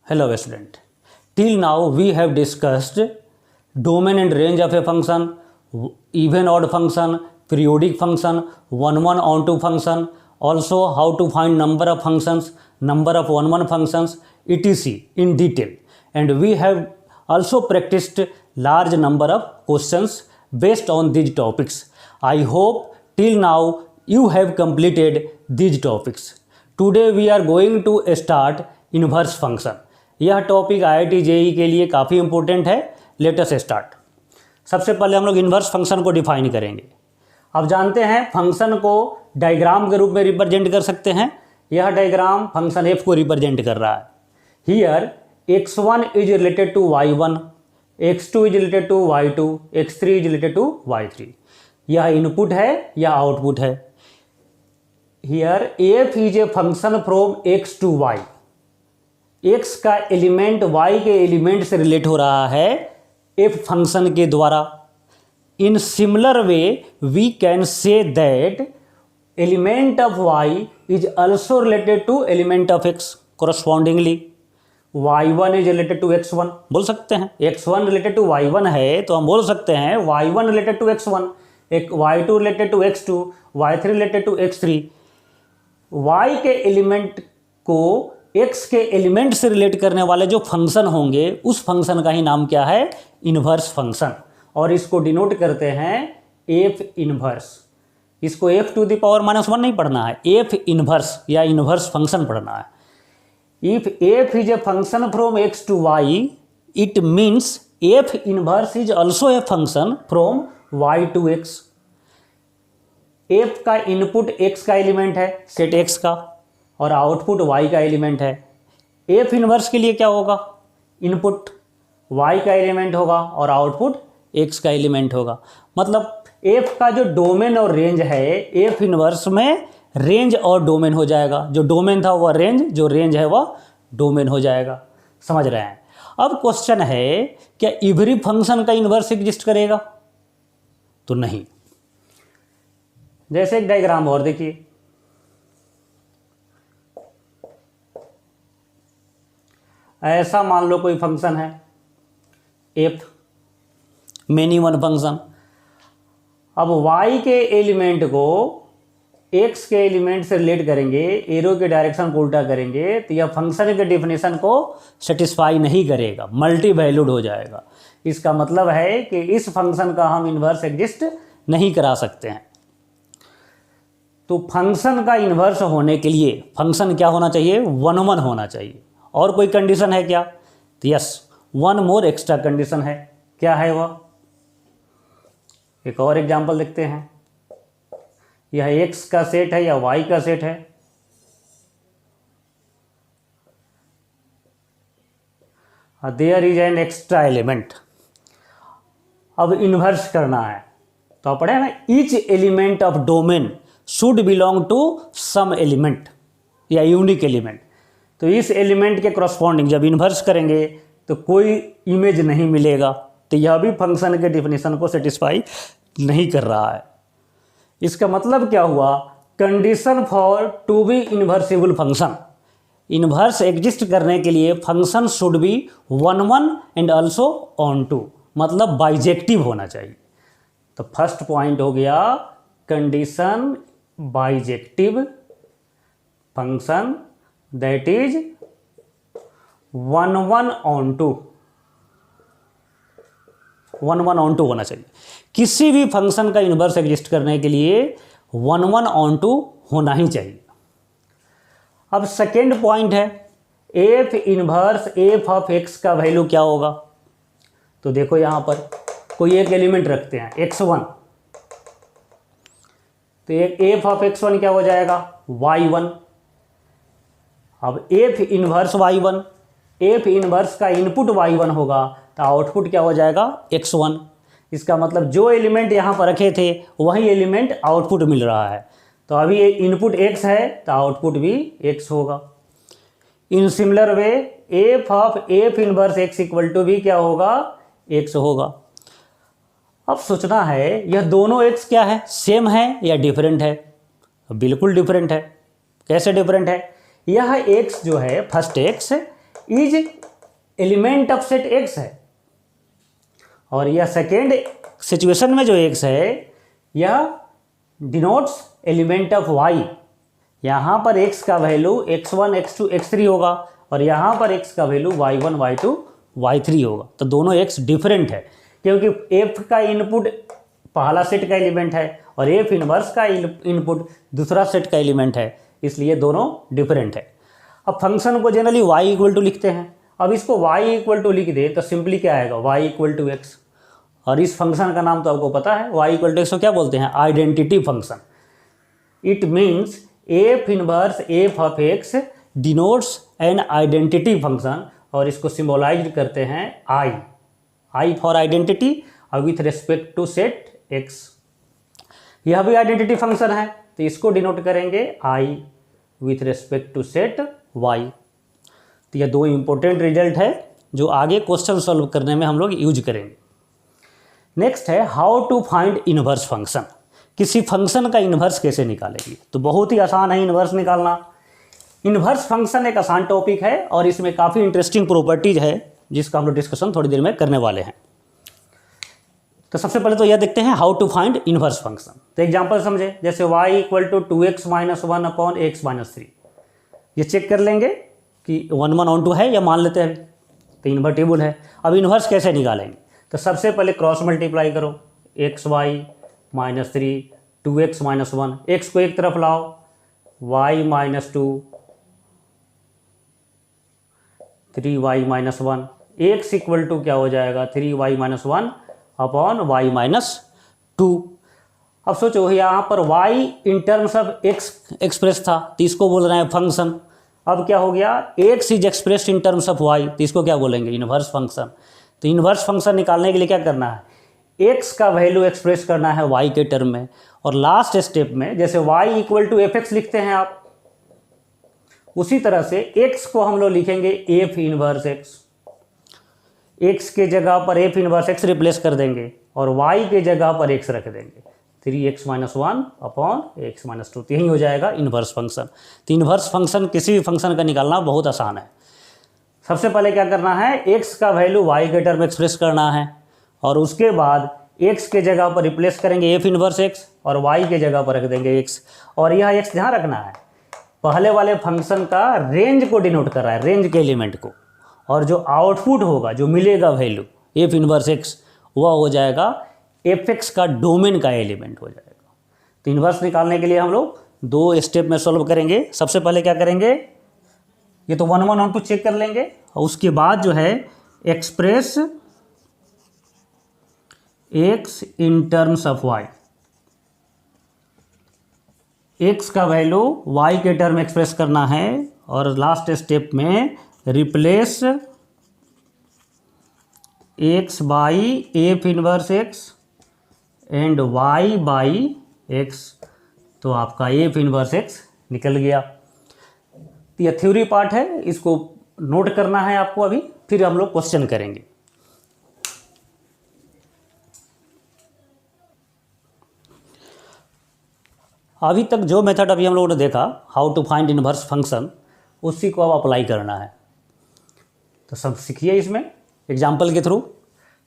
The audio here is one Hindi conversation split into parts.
Hello student. Till now we have discussed domain and range of a function, even odd function, periodic function, one onto function, also how to find number of functions, number of one functions, etc. in detail. And we have also practiced large number of questions based on these topics. I hope till now you have completed these topics. Today we are going to start inverse function. यह टॉपिक IIT JEE के लिए काफ़ी इंपॉर्टेंट है. Let us start. सबसे पहले हम लोग इन्वर्स फंक्शन को डिफाइन करेंगे. अब जानते हैं फंक्शन को डायग्राम के रूप में रिप्रेजेंट कर सकते हैं. यह डायग्राम फंक्शन f को रिप्रेजेंट कर रहा है. Here x1 is related to y1, x2 is related to y2, x3 is related to y3. यह इनपुट है या आउटपुट है. Here f is a function from x to y. x का एलिमेंट y के एलिमेंट से रिलेट हो रहा है f फंक्शन के द्वारा. In similar way we can say that element of y is also related to element of x. Correspondingly y1 is related to x1 बोल सकते हैं. x1 रिलेटेड टू y1 है तो हम बोल सकते हैं y1 related to x1, y2 related to x2, y3 related to x3. y के एलिमेंट को x के एलिमेंट से रिलेट करने वाले जो फंक्शन होंगे उस फंक्शन का ही नाम क्या है? Inverse function. और इसको डिनोट करते हैं f इन्वर्स. इसको f टू द पावर -1 नहीं पढ़ना है, f इन्वर्स या इन्वर्स फंक्शन पढ़ना है. If f is a function from x to y, it means f inverse is also a function from y to x. f का इनपुट x का एलिमेंट है सेट x का और आउटपुट y का एलिमेंट है. f इन्वर्स के लिए क्या होगा? इनपुट y का एलिमेंट होगा और आउटपुट x का एलिमेंट होगा. मतलब f का जो डोमेन और रेंज है f इन्वर्स में रेंज और डोमेन हो जाएगा. जो डोमेन था वह रेंज, जो रेंज है वह डोमेन हो जाएगा. समझ रहे हैं? अब क्वेश्चन है क्या एवरी फंक्शन का इन्वर्स एग्जिस्ट करेगा? तो नहीं. जैसे एक डायग्राम और देखिए. ऐसा मान लो कोई फंक्शन है f, मेनी वन फंक्शन. अब y के एलिमेंट को x के एलिमेंट से रिलेट करेंगे, एरो के डायरेक्शन को उल्टा करेंगे तो यह फंक्शन के डेफिनेशन को सेटिस्फाई नहीं करेगा, मल्टी वैल्यूड हो जाएगा. इसका मतलब है कि इस फंक्शन का हम इन्वर्स एग्जिस्ट नहीं करा सकते हैं. तो फंक्शन का इन्वर्स होने के लिए फंक्शन क्या होना चाहिए? 1 होना चाहिए. और कोई कंडीशन है क्या? तो yes, one more extra condition है. क्या है वह? एक और एग्जांपल देखते हैं. यह x का सेट है या y का सेट है? There is an extra element. अब इन्वर्स करना है तो आप पढ़े ना, each element of domain should belong to some element या यूनिक एलिमेंट. तो इस एलिमेंट के करस्पॉन्डिंग जब इन्वर्स करेंगे तो कोई इमेज नहीं मिलेगा. तो यह भी फंक्शन के डिफिनेशन को सेटिस्फाई नहीं कर रहा है. इसका मतलब क्या हुआ? Condition for to be invertible function. Inverse exist करने के लिए function should be 1 and also onto, मतलब बाइजेक्टिव होना चाहिए. तो फर्स्ट पॉइंट हो गया condition bijective function, that is 1 onto. 1 onto होना चाहिए. किसी भी फंक्शन का इन्वर्स एग्जिस्ट करने के लिए 1 ऑन टू होना ही चाहिए. अब सेकेंड पॉइंट है f inverse f of x का वैल्यू क्या होगा? तो देखो यहां पर कोई एक एलिमेंट रखते हैं x1, तो एक f ऑफ x1 क्या हो जाएगा? y1. अब f inverse y1, f inverse का इनपुट y1 होगा तो आउटपुट क्या हो जाएगा? x1. इसका मतलब जो एलिमेंट यहाँ पर रखे थे वही एलिमेंट आउटपुट मिल रहा है. तो अभी ये इनपुट x है तो आउटपुट भी x होगा. In similar way f of f inverse x equal to भी क्या होगा? x होगा. अब सोचना है यह दोनों x क्या है? सेम है या डिफरेंट है? बिल्कुल डिफरेंट है. कैसे डिफरेंट है? यह x जो है first x is element of set x है, और यह सेकेंड सिचुएशन में जो एक्स है यह डिनोट्स एलिमेंट ऑफ वाई। यहाँ पर x का वैल्यू x1 x2 x3 होगा, और यहाँ पर x का वैल्यू y1 y2 y3 होगा। तो दोनों x डिफरेंट है, क्योंकि f का इनपुट पहला सेट का एलिमेंट है और f इनवर्स का इनपुट दूसरा सेट का एलिमेंट है, इसलिए दोनों डिफरेंट है। अब फंक्शन को जनरली y इक्वल टू लिखते हैं। अब इसको y इक्वल टू लिख दे तो सिंपली क्या आएगा, y इक्वल टू एक्स, और इस फंक्शन का नाम तो आपको पता है, y इक्वल टू एक्स को क्या बोलते हैं, identity function. It means f inverse f of x denotes an identity function, और इसको सिम्बोलाइज करते हैं आई फॉर आइडेंटिटी और with respect to set x. यह भी आइडेंटिटी फंक्शन है, तो इसको डिनोट करेंगे I with respect to set y. तो यह दो इंपॉर्टेंट रिजल्ट है जो आगे क्वेश्चन सॉल्व करने में हम लोग यूज करेंगे। नेक्स्ट है how to find inverse function. किसी फंक्शन का इन्वर्स कैसे निकालेंगे, तो बहुत ही आसान है इन्वर्स निकालना। इन्वर्स फंक्शन एक आसान टॉपिक है और इसमें काफ़ी इंटरेस्टिंग प्रॉपर्टीज है जिसका हम लोग डिस्कशन थोड़ी देर में करने वाले हैं। तो सबसे पहले तो यह देखते हैं how to find inverse function. तो एग्जांपल समझे, जैसे y equal to 2x minus 1 upon x minus 3। ये चेक कर लेंगे कि 1 1 ऑन 2 है या मान लेते हैं, तो इन्वर्टेबल है। अब इन्वर्स कैसे निकालेंगे, तो सबसे पहले क्रॉस मल्टीप्लाई करो, x y minus 3 2x minus 1, x को एक तरफ लाओ, y minus 2 3y minus 1, x equal to क्या हो जाएगा 3y minus 1 upon y minus 2। अब सोचो यहाँ पर y in terms of x express था, तो इसको बोल रहे हैं फंक्शन। अब क्या हो गया, x is expressed in terms of y, तो इसको क्या बोलेंगे, इनवर्स फंक्शन। तो इनवर्स फंक्शन निकालने के लिए क्या करना है, x का वैल्यू एक्सप्रेस करना है y के टर्म में, और लास्ट स्टेप में जैसे y equal to f x लिखते हैं आप, उसी तरह से x को हम लोग लिखेंगे f इनवर्स x के जगह पर f इनवर्स x रिप्लेस कर देंगे और y के जगह पर x रख देंगे, 3x minus 1 upon x minus 2। यही हो जाएगा इनवर्स फंक्शन। तो इनवर्स फंक्शन किसी भी फंक्शन का निकालना बहुत आसान है। सबसे पहले क्या करना है, x का वैल्यू y के टर्म एक्सप्रेस करना है, और उसके बाद x के जगह पर रिप्लेस करेंगे f इनवर्स x और y के जगह पर रख देंगे x। और यह x ध्यान रखना है, पहले वाले फंक्शन का रेंज को डिनोट कर रहा है, रेंज के एलिमेंट को, और जो आउटपुट होगा, जो मिलेगा वैल्यू f इनवर्स x, वह हो जाएगा f(x) का डोमेन का एलिमेंट हो जाएगा। तो इनवर्स निकालने के लिए हम लोग दो स्टेप में सॉल्व करेंगे। सबसे पहले क्या करेंगे, ये तो 1 1 ऑन 2 चेक कर लेंगे, और उसके बाद जो है express x in terms of y, x का वैल्यू y के टर्म एक्सप्रेस करना है, और लास्ट स्टेप में replace x by f inverse x and y by x, तो आपका f इनवर्स x निकल गया। तो यह थ्योरी पार्ट है, इसको नोट करना है आपको अभी, फिर हम लोग क्वेश्चन करेंगे। अभी तक जो मेथड अभी हम लोगों ने देखा, how to find inverse function, उसी को अब अप्लाई करना है। तो सब सीखिए इसमें एग्जाम्पल के थ्रू।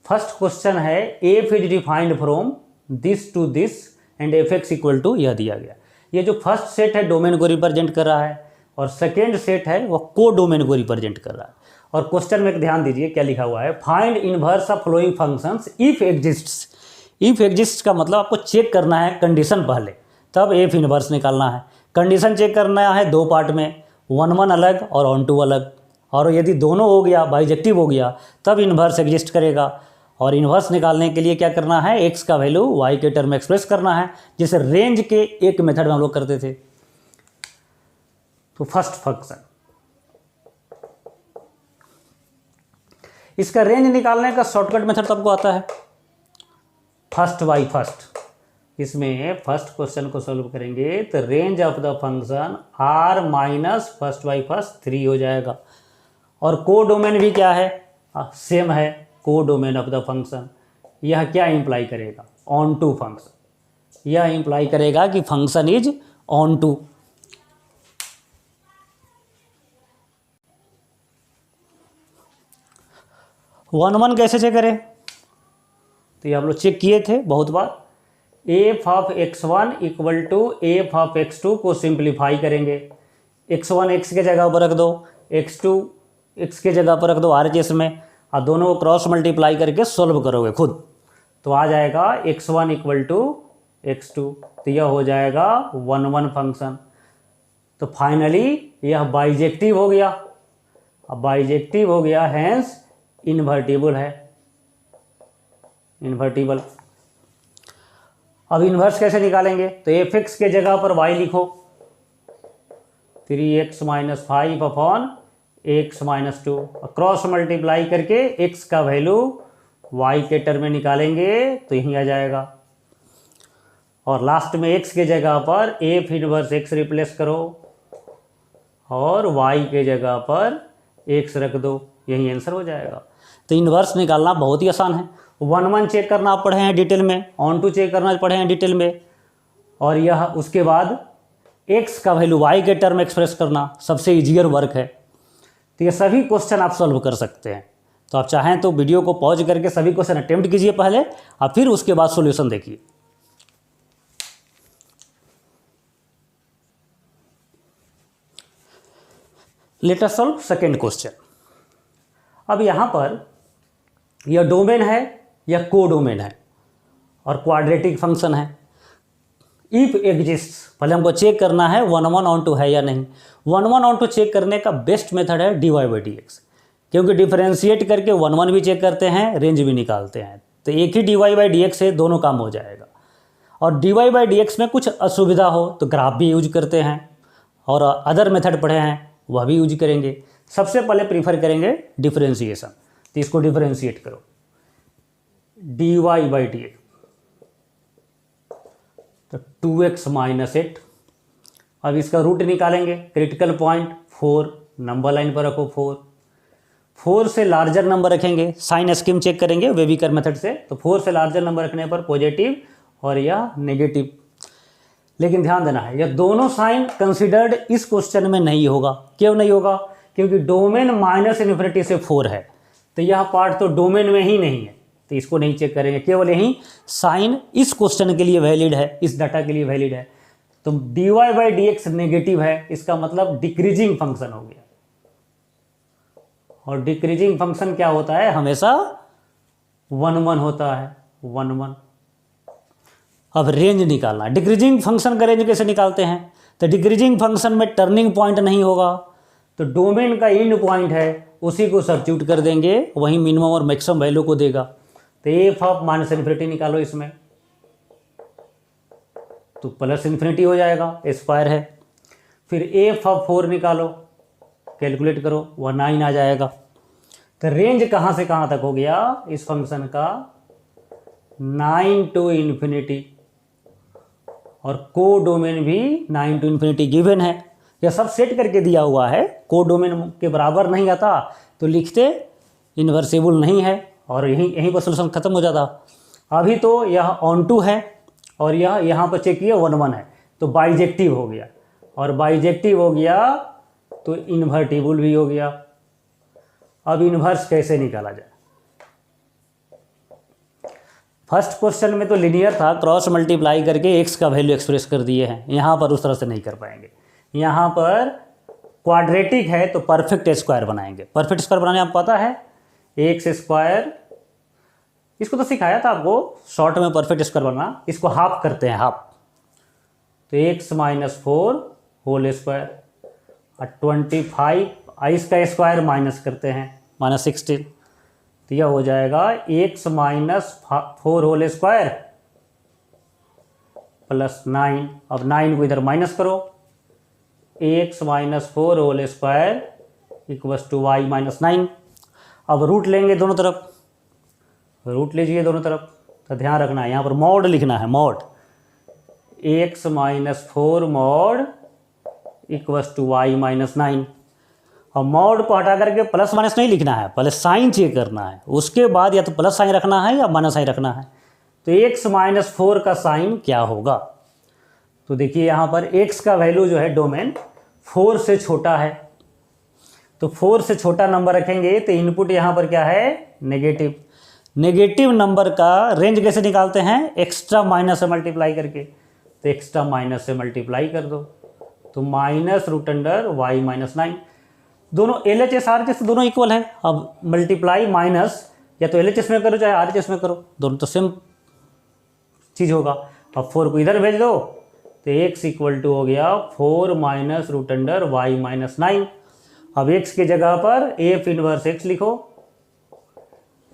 फर्स्ट क्वेश्चन है, f is defined from this to this and f x equal to, यह दिया गया। ये जो फर्स्ट सेट है डोमेन को रिप्रेजेंट कर रहा है, और सेकेंड सेट है वह को डोमेन को रिप्रेजेंट कर रहा है। और क्वेश्चन में ध्यान दीजिए क्या लिखा हुआ है, find inverse of following functions if exists. If exist का मतलब आपको चेक करना है कंडीशन पहले, तब एफ इनवर्स निकालना है। कंडीशन चेक करना है दो पार्ट में, 1 1 अलग और ऑन 2 अलग, और यदि दोनों हो गया, बाइजेक्टिव हो गया, तब इन्वर्स एग्जिस्ट करेगा। और इन्वर्स निकालने के लिए क्या करना है, x का वैल्यू y के टर्म में एक्सप्रेस करना है, जैसे रेंज के एक मेथड में हम लोग करते थे। तो फर्स्ट फंक्शन, इसका रेंज निकालने का शॉर्टकट मेथड तो आपको आता है, फर्स्ट बाई फर्स्ट। इसमें फर्स्ट क्वेश्चन को सॉल्व करेंगे तो range of the function r minus first by first 3 हो जाएगा। और को डोमेन भी क्या है, सेम है, को डोमेन ऑफ द फंक्शन। यह क्या इंप्लाई करेगा, ऑन टू फंक्शन। यह इंप्लाई करेगा कि फंक्शन इज ऑन टू। 1 1 कैसे चेक करें, तो ये हम लोग चेक किए थे बहुत बार। F of x1 equal to F of x2 को सिंप्लीफाई करेंगे। x1 x के जगह पर रख दो, x2 x के जगह पर रख दो RHS में, और दोनों को क्रॉस मल्टीप्लाई करके सॉल्व करोगे खुद, तो आ जाएगा x1 इक्वल टू x2, तो यह हो जाएगा 1 1 फंक्शन। तो फाइनली यह बाइजेक्टिव हो गया। अब बाइजेक्टिव हो गया, हैंस इन्वर्टिबल है, इन्वर्टिबल। अब इन्वर्स कैसे निकालेंगे, तो एफ एक्स के जगह पर y लिखो, 3x - 5 upon x - 2, cross multiply करके x का वैल्यू y के टर्म में निकालेंगे तो यहीं आ जाएगा। और लास्ट में x के जगह पर एफ इनवर्स x रिप्लेस करो और y के जगह पर x रख दो, यही आंसर हो जाएगा। तो इन्वर्स निकालना बहुत ही आसान है। 1 1 चेक करना आप पढ़े हैं डिटेल में, ऑन टू चेक करना पढ़े हैं डिटेल में, और यह उसके बाद x का वैल्यू y के टर्म एक्सप्रेस करना सबसे ईजियर वर्क है। तो ये सभी क्वेश्चन आप सॉल्व कर सकते हैं। तो आप चाहें तो वीडियो को पॉज करके सभी क्वेश्चन अटेम्प्ट कीजिए पहले, और फिर उसके बाद सॉल्यूशन देखिए। Let us solve second question. अब यहाँ पर यह डोमेन है, यह कोडोमेन है और क्वाड्रेटिक फंक्शन है। इफ एग्जिस्ट, पहले हमको चेक करना है 1 1 ऑन टू है या नहीं। 1 1 ऑन टू चेक करने का बेस्ट मेथड है dy/dx, क्योंकि डिफरेंशिएट करके 1 1 भी चेक करते हैं, रेंज भी निकालते हैं, तो एक ही dy/dx से दोनों काम हो जाएगा। और dy/dx में कुछ असुविधा हो तो ग्राफ भी यूज करते हैं, और अदर मेथड पढ़े हैं वह भी यूज करेंगे। सबसे पहले प्रीफर करेंगे डिफरेंशिएशन, तो इसको डिफरेंशिएट करो, dy/dx, तो 2x - 8। अब इसका रूट निकालेंगे, क्रिटिकल पॉइंट 4, नंबर लाइन पर रखो 4 से लार्जर नंबर रखेंगे, साइन स्कीम चेक करेंगे वेविकर मेथड से, तो 4 से लार्जर नंबर रखने पर पॉजिटिव और यह नेगेटिव। लेकिन ध्यान देना है, यह दोनों साइन कंसिडर्ड इस क्वेश्चन में नहीं होगा। क्यों नहीं होगा, क्योंकि डोमेन -∞ से 4 है, तो यह पार्ट तो डोमेन में ही नहीं है, तो इसको नहीं चेक करेंगे। केवल यही साइन इस क्वेश्चन के लिए वैलिड है, इस डाटा के लिए वैलिड है। तो dy/dx नेगेटिव है, इसका मतलब डिक्रीजिंग फंक्शन हो गया, और डिक्रीजिंग फंक्शन क्या होता है, हमेशा 1 1 होता है, 1 1। अब रेंज निकालना, डिक्रीजिंग फंक्शन का रेंज कैसे निकालते हैं, तो डिक्रीजिंग फंक्शन में टर्निंग पॉइंट नहीं होगा, तो डोमेन का एंड पॉइंट है उसी को सब्स्टिट्यूट कर देंगे, वही मिनिमम और मैक्सिमम वैल्यू को देगा। तो एफ ऑफ -∞ निकालो इसमें, तो +∞ हो जाएगा, स्क्वायर है। फिर एफ ऑफ 4 निकालो, कैलकुलेट करो, वह 9 आ जाएगा। तो रेंज कहाँ से कहाँ तक हो गया इस फंक्शन का, 9 to ∞, और को डोमेन भी 9 to ∞ गिवन है। यह सब सेट करके दिया हुआ है, को डोमेन के बराबर नहीं आता तो लिखते इन्वर्सिबल नहीं है, और यहीं पर सोल्यूशन खत्म हो जाता। अभी तो यह ऑन टू है और यह यहाँ पर चेक किया 1 1 है, तो बाइजेक्टिव हो गया, और बाइजेक्टिव हो गया तो इन्वर्टिबल भी हो गया। अब इन्वर्स कैसे निकाला जाए, फर्स्ट क्वेश्चन में तो लिनियर था, क्रॉस मल्टीप्लाई करके x का वैल्यू एक्सप्रेस कर दिए हैं। यहाँ पर उस तरह से नहीं कर पाएंगे, यहाँ पर क्वाड्रेटिक है तो परफेक्ट स्क्वायर बनाएंगे। परफेक्ट स्क्वायर बनाने आपको पता है, x², इसको तो सिखाया था आपको शॉर्ट में परफेक्ट स्क्वायर बनना, इसको हाफ करते हैं, हाफ, तो x - 4 होल स्क्वायर, और 25 इसका स्क्वायर माइनस करते हैं, -16, तो यह हो जाएगा x - 4 होल स्क्वायर +9। अब 9 को इधर माइनस करो, x - 4 होल स्क्वायर = y - 9। अब रूट लेंगे दोनों तरफ, रूट लीजिए दोनों तरफ, तो ध्यान रखना है यहाँ पर मॉड लिखना है, मॉड x - 4 मॉड = y - 9। और मॉड को हटा करके प्लस माइनस नहीं लिखना है, पहले साइन चेक करना है, उसके बाद या तो प्लस साइन रखना है या माइनस साइन रखना है। तो x - 4 का साइन क्या होगा, तो देखिए यहाँ पर x का वैल्यू जो है डोमेन 4 से छोटा है, तो 4 से छोटा नंबर रखेंगे तो इनपुट यहाँ पर क्या है नेगेटिव। नेगेटिव नंबर का रेंज कैसे निकालते हैं? एक्स्ट्रा माइनस से मल्टीप्लाई करके। तो एक्स्ट्रा माइनस से मल्टीप्लाई कर दो, तो -√y-9। दोनों LHS RHS दोनों इक्वल है। अब मल्टीप्लाई माइनस या तो LHS में करो चाहे RHS में करो, दोनों तो सेम चीज़ होगा। अब 4 को इधर भेज दो तो x इक्वल टू हो गया 4 -√y-9। अब x की जगह पर f इनवर्स x लिखो,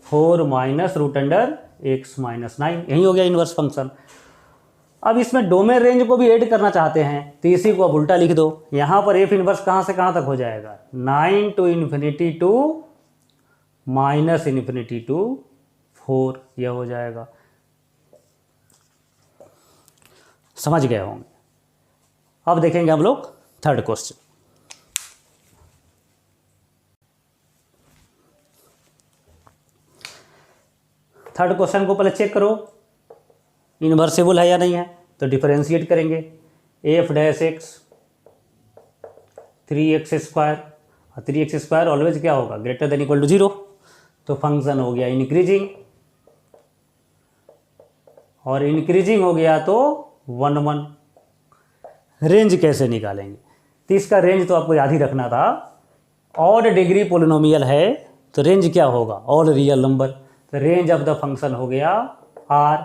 4 -√x-9, यही हो गया इनवर्स फंक्शन। अब इसमें डोमेन रेंज को भी ऐड करना चाहते हैं तो इसी को अब उल्टा लिख दो। यहाँ पर f इनवर्स कहाँ से कहाँ तक हो जाएगा? 9 to ∞ to -∞ to 4, यह हो जाएगा। समझ गए होंगे। अब देखेंगे हम लोग थर्ड क्वेश्चन। थर्ड क्वेश्चन को पहले चेक करो इन्वर्सिबल है या नहीं है, तो डिफरेंशिएट करेंगे। f dash x 3x², 3x² always क्या होगा? ग्रेटर देन इक्वल टू 0, तो फंक्शन हो गया इंक्रीजिंग, और इंक्रीजिंग हो गया तो 1 1। रेंज कैसे निकालेंगे? तो इसका रेंज तो आपको याद ही रखना था। ऑड डिग्री पोलिनोमियल है तो रेंज क्या होगा? All real number. तो रेंज ऑफ द फंक्शन हो गया r।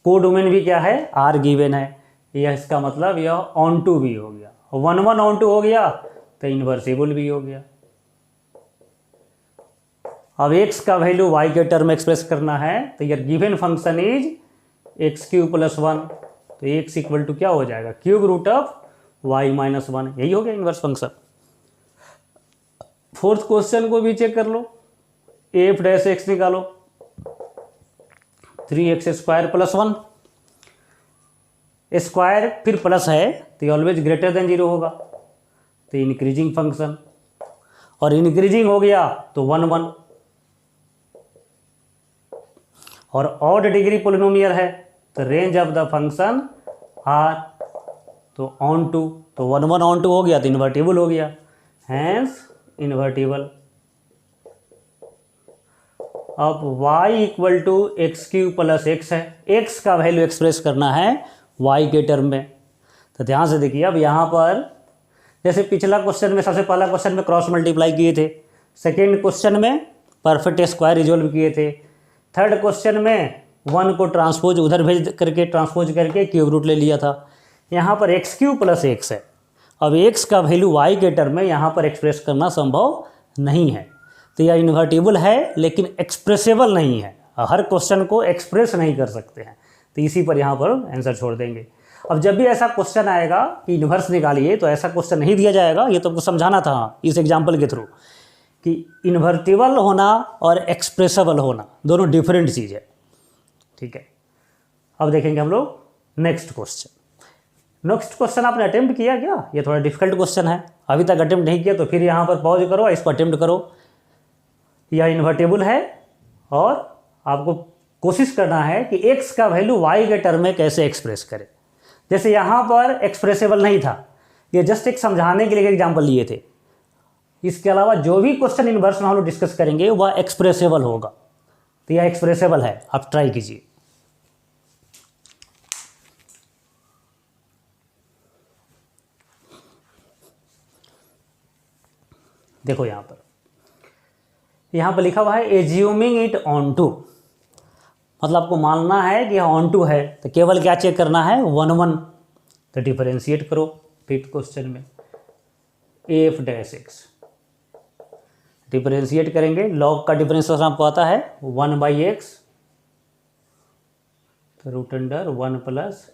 कोडोमेन भी क्या है? r गिवन है। यह इसका मतलब यह ऑन टू भी हो गया, 1 1 ऑन टू हो गया तो इन्वर्सिबल भी हो गया। अब x का वैल्यू y के टर्म एक्सप्रेस करना है तो यह गिवन फंक्शन इज x³ + 1, तो x इक्वल टू क्या हो जाएगा? क्यूब रूट ऑफ y-1, यही हो गया इन्वर्स फंक्शन। फोर्थ क्वेश्चन को भी चेक कर लो। f डैश x निकालो, 3x² + 1, स्क्वायर फिर प्लस है तो ऑलवेज ग्रेटर देन 0 होगा, तो इंक्रीजिंग फंक्शन, और इंक्रीजिंग हो गया तो 1 1, और ऑड डिग्री पोलिनोमियल है तो range of the function r, तो ऑन टू, तो 1 1 ऑन टू हो गया तो इन्वर्टिबल हो गया, हैंस इन्वर्टिबल। अब y equal to x³ + x है, x का वैल्यू एक्सप्रेस करना है y के टर्म में। तो ध्यान से देखिए, अब यहाँ पर जैसे पिछला क्वेश्चन में, सबसे पहला क्वेश्चन में क्रॉस मल्टीप्लाई किए थे, सेकेंड क्वेश्चन में परफेक्ट स्क्वायर रिजोल्व किए थे, थर्ड क्वेश्चन में 1 को ट्रांसपोज उधर भेज करके ट्रांसपोज करके क्यूब रूट ले लिया था। यहाँ पर x³ + x है। अब x का वैल्यू y के टर्म में यहाँ पर एक्सप्रेस करना संभव नहीं है, तो यह इन्वर्टिबल है लेकिन एक्सप्रेसेबल नहीं है। हर क्वेश्चन को एक्सप्रेस नहीं कर सकते हैं, तो इसी पर यहाँ पर आंसर छोड़ देंगे। अब जब भी ऐसा क्वेश्चन आएगा कि इन्वर्स निकालिए, तो ऐसा क्वेश्चन नहीं दिया जाएगा, ये तो आपको समझाना था इस एग्जाम्पल के थ्रू कि इन्वर्टिबल होना और एक्सप्रेसेबल होना दोनों डिफरेंट चीज़ है। ठीक है, अब देखेंगे हम लोग नेक्स्ट क्वेश्चन। नेक्स्ट क्वेश्चन आपने अटेम्प्ट किया क्या? ये थोड़ा डिफिकल्ट क्वेश्चन है, अभी तक अटेम्प्ट नहीं किया तो फिर यहाँ पर पॉज करो, इसको अटेम्प्ट करो। यह इन्वर्टिबल है और आपको कोशिश करना है कि x का वैल्यू y के टर्म में कैसे एक्सप्रेस करें। जैसे यहाँ पर एक्सप्रेसेबल नहीं था, ये जस्ट एक समझाने के लिए एग्जाम्पल लिए थे। इसके अलावा जो भी क्वेश्चन इन्वर्स में हम लोग डिस्कस करेंगे वह एक्सप्रेसेबल होगा, तो यह एक्सप्रेसेबल है, आप ट्राई कीजिए। देखो यहाँ पर लिखा हुआ है एज्यूमिंग इट ऑन टू, मतलब आपको मानना है कि यह ऑन टू है, तो केवल क्या चेक करना है? 1 1, तो डिफरेंशिएट करो फिफ्थ क्वेश्चन में f डैश x, डिफरेंशिएट करेंगे। लॉग का डिफरेंशिएशन आपको आता है 1/x, तो √1 +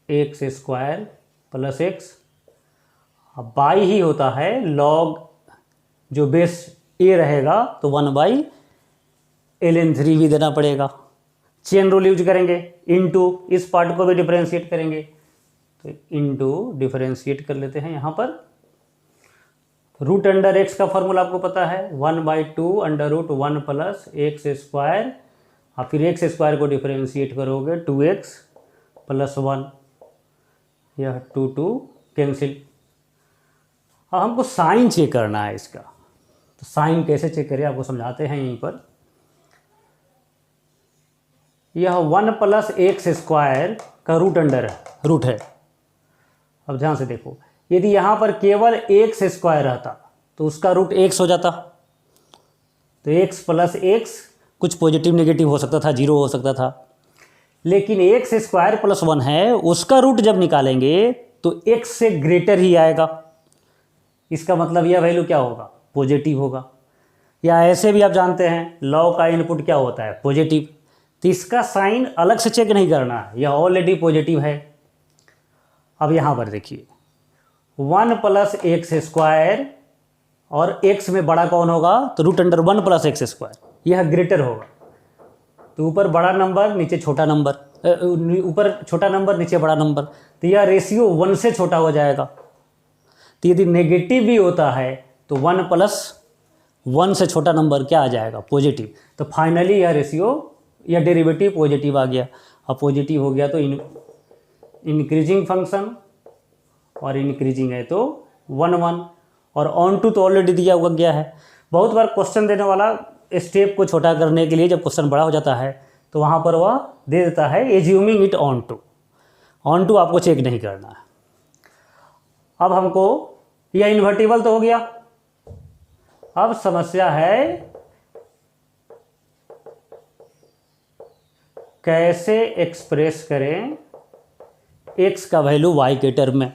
x² + x। अब बाई ही होता है, लॉग जो बेस a रहेगा तो 1/ln3 भी देना पड़ेगा। चेन रूल यूज करेंगे, इनटू इस पार्ट को भी डिफरेंशिएट करेंगे, तो इनटू डिफरेंशिएट कर लेते हैं। यहाँ पर √x का फॉर्मूला आपको पता है 1/2 √1 + x², और फिर x² को डिफरेंशिएट करोगे 2x + 1, यह 2 कैंसिल। अब हमको साइन चेक करना है इसका, तो साइन कैसे चेक करें आपको समझाते हैं यहीं पर। यह 1 + x² का रूट है। अब ध्यान से देखो, यदि यहाँ पर केवल x² रहता तो उसका रूट x हो जाता, तो x + x कुछ पॉजिटिव नेगेटिव हो सकता था, 0 हो सकता था। लेकिन x² + 1 है, उसका रूट जब निकालेंगे तो x से ग्रेटर ही आएगा। इसका मतलब यह वैल्यू क्या होगा, पॉजिटिव होगा। या ऐसे भी आप जानते हैं लॉग का इनपुट क्या होता है, पॉजिटिव। तो इसका साइन अलग से चेक नहीं करना है, यह ऑलरेडी पॉजिटिव है। अब यहाँ पर देखिए 1 + x² और x में बड़ा कौन होगा, तो √1 + x², यह ग्रेटर होगा। तो ऊपर बड़ा नंबर नीचे छोटा नंबर, ऊपर छोटा नंबर नीचे बड़ा नंबर, तो यह रेशियो 1 से छोटा हो जाएगा। तो यदि नेगेटिव भी होता है तो 1 + 1 से छोटा नंबर क्या आ जाएगा, पॉजिटिव। तो फाइनली यह रेशियो या डेरिवेटिव पॉजिटिव आ गया। अब पॉजिटिव हो गया तो इंक्रीजिंग फंक्शन, और इंक्रीजिंग है तो 1 1, और ऑन टू तो ऑलरेडी दिया हुआ गया है। बहुत बार क्वेश्चन देने वाला स्टेप को छोटा करने के लिए जब क्वेश्चन बड़ा हो जाता है तो वहाँ पर वह दे देता है एज्यूमिंग इट ऑन टू आपको चेक नहीं करना है। अब हमको यह इन्वर्टिबल तो हो गया। अब समस्या है कैसे एक्सप्रेस करें x का वैल्यू y के टर्म में।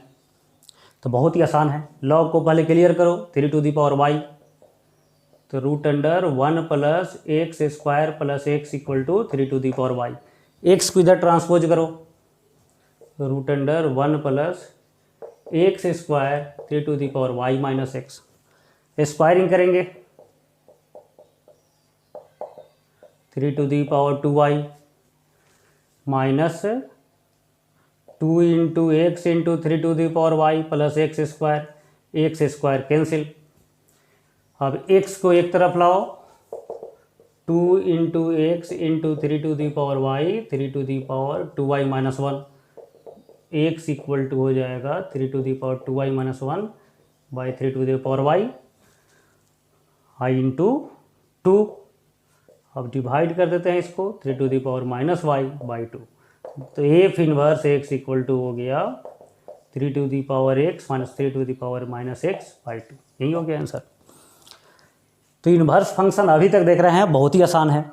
तो बहुत ही आसान है, लॉग को पहले क्लियर करो, 3⁻y, तो √1 + x² + x = 3⁻y। x को इधर ट्रांसपोज करो, √1 + x² 3⁻y - x। स्क्वायरिंग करेंगे 3⁻2y -2 × x × 3⁻y + x² cancel. अब x को एक तरफ लाओ, 2 × x × 3⁻y 3⁻2y - 1, x = हो जाएगा 3⁻2y - 1 / 3⁻y i × 2। अब डिवाइड कर देते हैं इसको, 3⁻y / 2। तो f इनवर्स x = हो गया 3⁻x - 3⁻− x / 2। यही हो गया आंसर। तो इनवर्स फंक्शन अभी तक देख रहे हैं, बहुत ही आसान है।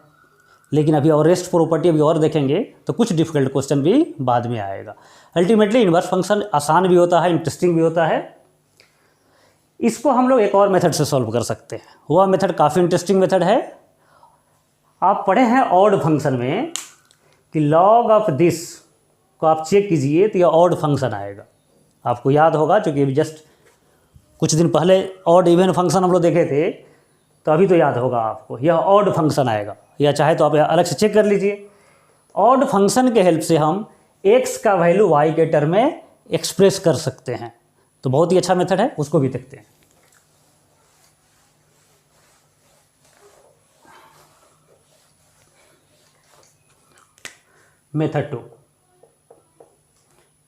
लेकिन अभी और रेस्ट प्रॉपर्टी अभी और देखेंगे तो कुछ डिफिकल्ट क्वेश्चन भी बाद में आएगा। अल्टीमेटली इनवर्स फंक्शन आसान भी होता है, इंटरेस्टिंग भी होता है। इसको हम लोग एक और मेथड से सॉल्व कर सकते हैं। वह मेथड काफ़ी इंटरेस्टिंग मेथड है। आप पढ़े हैं ऑड फंक्शन में कि लॉग ऑफ दिस को आप चेक कीजिए तो यह ऑड फंक्शन आएगा। आपको याद होगा, क्योंकि जस्ट कुछ दिन पहले ऑड इवन फंक्शन हम लोग देखे थे, तो अभी तो याद होगा आपको, यह ऑड फंक्शन आएगा। या चाहे तो आप अलग से चेक कर लीजिए। ऑड फंक्शन के हेल्प से हम x का वैल्यू y के टर्म में एक्सप्रेस कर सकते हैं। तो बहुत ही अच्छा मेथड है, उसको भी देखते हैं। मेथड 2,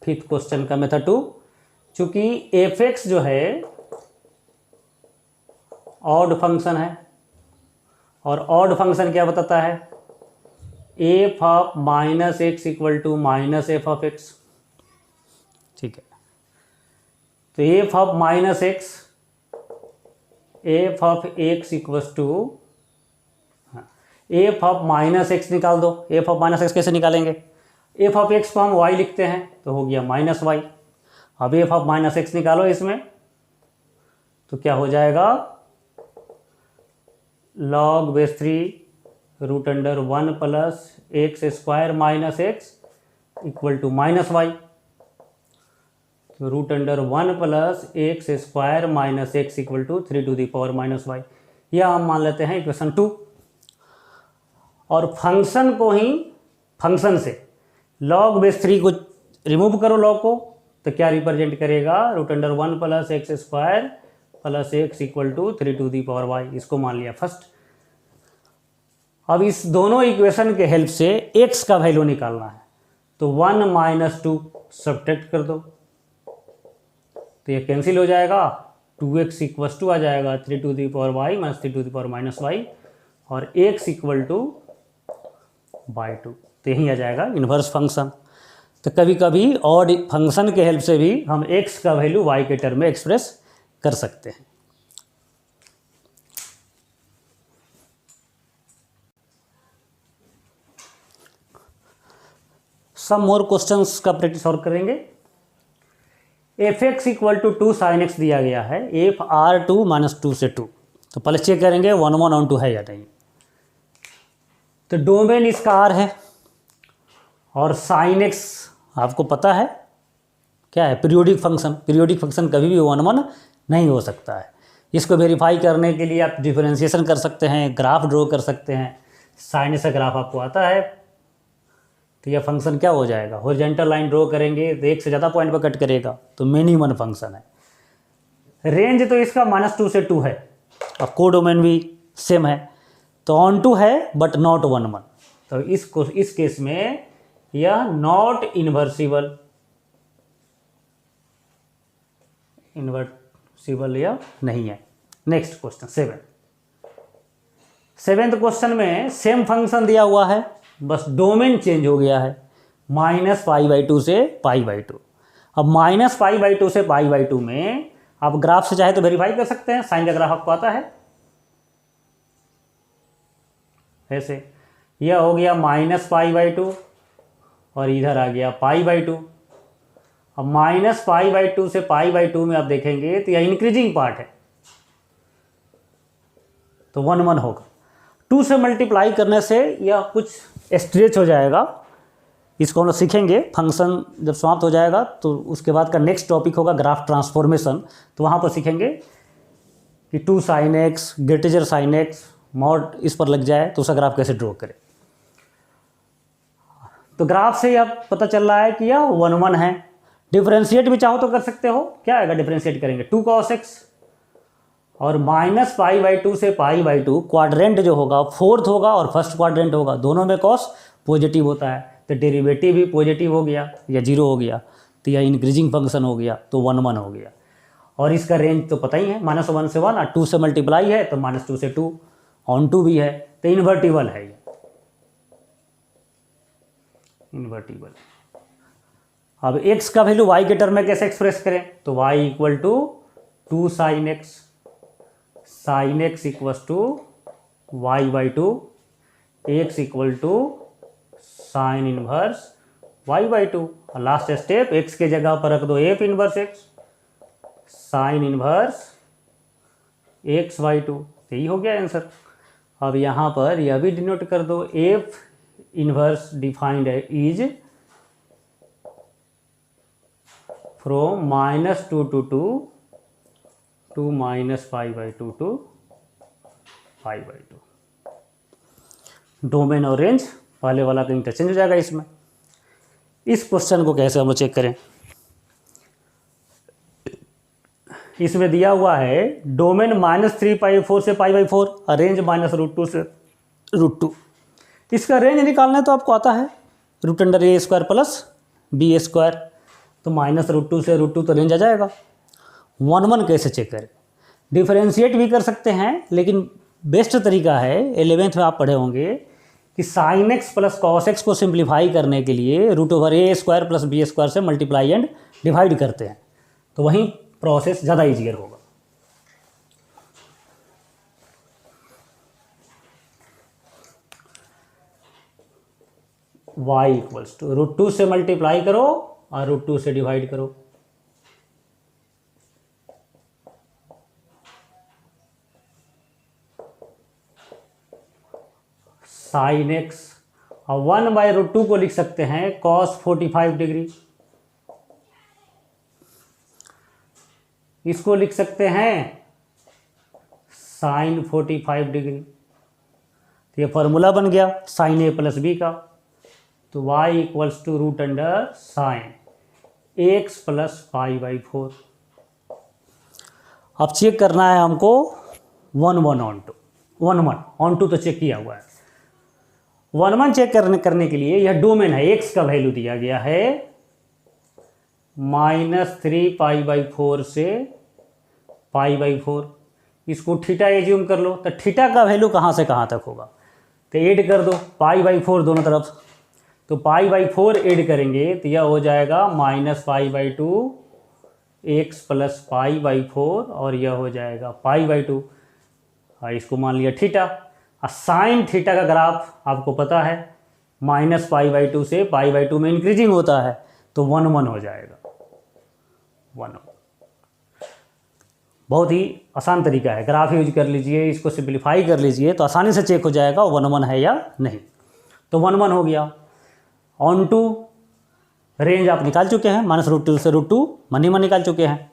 फिफ्थ क्वेश्चन का मेथड 2। चूंकि f(x) जो है ऑड फंक्शन है, और ऑड फंक्शन क्या बताता है, f ऑफ -x = -f(x)। ठीक है, तो f of -x, f of x = f of -x निकाल दो। f ऑफ -x कैसे निकालेंगे, f ऑफ x को हम y लिखते हैं, तो हो गया -y। अब f ऑफ -x निकालो इसमें, तो क्या हो जाएगा, log base 3 √1 + x² - x = -y। तो √1 + x² - x = 3⁻−y। यह हम मान लेते हैं इक्वेशन 2। और फंक्शन को ही, फंक्शन से log base 3 को रिमूव करो, log को, तो क्या रिप्रेजेंट करेगा, √1 + x² + x = 3⁻y। इसको मान लिया फर्स्ट। अब इस दोनों इक्वेशन के हेल्प से x का वैल्यू निकालना है, तो 1 - 2 सब्ट्रैक्ट कर दो, तो ये कैंसिल हो जाएगा। 2x इक्वल्स टू आ जाएगा 3 to the power y minus 3 to the power minus y, और x इक्वल टू बाई 2, तो यही आ जाएगा इन्वर्स फंक्शन। तो कभी कभी ऑड फंक्शन के हेल्प से भी हम x का वैल्यू y के टर्म में एक्सप्रेस कर सकते हैं। सम मोर क्वेश्चंस का प्रैक्टिस और करेंगे। F x equal to 2 sine x दिया गया है, एफ आर 2 माइनस 2 से 2, तो पहले चेक करेंगे 1 1 ऑन 2 है या नहीं। तो डोमेन इसका आर है और साइन एक्स आपको पता है क्या है, पीरियोडिक फंक्शन। पीरियोडिक फंक्शन कभी भी 1 1 नहीं हो सकता है। इसको वेरीफाई करने के लिए आप डिफरेंशिएशन कर सकते हैं, ग्राफ ड्रॉ कर सकते हैं। साइन से ग्राफ आपको आता है, तो यह फंक्शन क्या हो जाएगा, हॉरिजॉन्टल लाइन ड्रॉ करेंगे तो एक से ज़्यादा पॉइंट पर कट करेगा, तो मिनिमम फंक्शन है। रेंज तो इसका -2 से 2 है, और कोडोमेन भी सेम है, तो ऑन 2 है बट नॉट 1 1, तो इस केस में यह नॉट इन्वर्सिबल या नहीं है। नेक्स्ट क्वेश्चन 7th क्वेश्चन में सेम फंक्शन दिया हुआ है, बस डोमेन चेंज हो गया है, -π/2 से π/2। अब -π/2 से π/2 में आप ग्राफ से चाहे तो वेरीफाई कर सकते हैं। साइन का ग्राफ आपको आता है, ऐसे यह हो गया -π/2 और इधर आ गया π/2। अब -π/2 से π/2 में आप देखेंगे तो यह इंक्रीजिंग पार्ट है, तो 1 1 होगा। 2 से मल्टीप्लाई करने से यह कुछ स्ट्रेच हो जाएगा, इसको हम लोग सीखेंगे। फंक्शन जब समाप्त हो जाएगा तो उसके बाद का नेक्स्ट टॉपिक होगा ग्राफ ट्रांसफॉर्मेशन, तो वहाँ पर सीखेंगे कि 2 sin x greater sin x mod इस पर लग जाए तो उसका ग्राफ कैसे ड्रॉ करें। तो ग्राफ से यह पता चल रहा है कि यह 1 1 है। डिफरेंशिएट भी चाहो तो कर सकते हो, क्या आएगा डिफरेंशिएट करेंगे 2 cos x, और -π/2 से π/2 क्वाड्रेंट जो होगा 4th होगा और फर्स्ट क्वाड्रेंट होगा, दोनों में कॉस पॉजिटिव होता है, तो डेरिवेटिव भी पॉजिटिव हो गया या 0 हो गया, तो यह इंक्रीजिंग फंक्शन हो गया, तो 1 1 हो गया। और इसका रेंज तो पता ही है, -1 से 1 और 2 से मल्टीप्लाई है तो -2 से 2, ऑन 2 भी है, तो इन्वर्टिबल है ये, इन्वर्टिबल। अब x का वैल्यू y के टर्म में कैसे एक्सप्रेस करें, तो y equal to 2 sin x, sin x equals to y/2, x equal to sine inverse y/2, और लास्ट स्टेप x के जगह पर रख दो f inverse x, sine inverse x/2, यही हो गया आंसर। अब यहाँ पर यह भी डिनोट कर दो, f inverse defined is from -2 to 2 to -π/2 to π/2। Domain और रेंज पहले वाला का इंटरचेंज हो जाएगा इसमें। इस क्वेश्चन को कैसे हम लोग चेक करें, इसमें दिया हुआ है डोमेन -3π/4 से π/4 और रेंज -√2 से √2। इसका रेंज निकालना है तो आपको आता है √a² प्लस b², तो -√2 से √2 तो रेंज आ जाएगा। 1 1 कैसे चेक करें, डिफरेंशिएट भी कर सकते हैं, लेकिन बेस्ट तरीका है 11th में आप पढ़े होंगे कि sine x plus cos x को सिंप्लीफाई करने के लिए √a² प्लस b² से मल्टीप्लाई एंड डिवाइड करते हैं, तो वहीं प्रोसेस ज़्यादा ईजियर होगा। y इक्वल्स टू √2 से मल्टीप्लाई करो और √2 से डिवाइड करो, साइन एक्स, और 1/√2 को लिख सकते हैं cos 45 डिग्री, इसको लिख सकते हैं साइन 45 डिग्री, तो ये फॉर्मूला बन गया साइन a प्लस बी का, तो y equals to √sin x plus π/4। अब चेक करना है हमको 1 1 ऑन 2, 1 1 ऑन 2 तो चेक किया हुआ है। 1 1 चेक करने के लिए यह डोमेन है, x का वैल्यू दिया गया है -3π/4 से π/4। इसको थीटा एज्यूम कर लो, तो थीटा का वैल्यू कहाँ से कहाँ तक होगा, तो ऐड कर दो π/4 दोनों तरफ। तो π/4 ऐड करेंगे तो यह हो जाएगा -π/2 x प्लस π/4 और यह हो जाएगा π/2। इसको मान लिया थीटा। और साइन थीटा का ग्राफ आपको पता है -π/2 से π/2 में इंक्रीजिंग होता है, तो 1/1 हो जाएगा, 1/1। बहुत ही आसान तरीका है, ग्राफ यूज कर लीजिए, इसको सिंप्लीफाई कर लीजिए तो आसानी से चेक हो जाएगा 1/1 है या नहीं। तो 1/1 हो गया। ऑन टू रेंज आप निकाल चुके हैं, -√2 से √2 मन ही मन निकाल चुके हैं।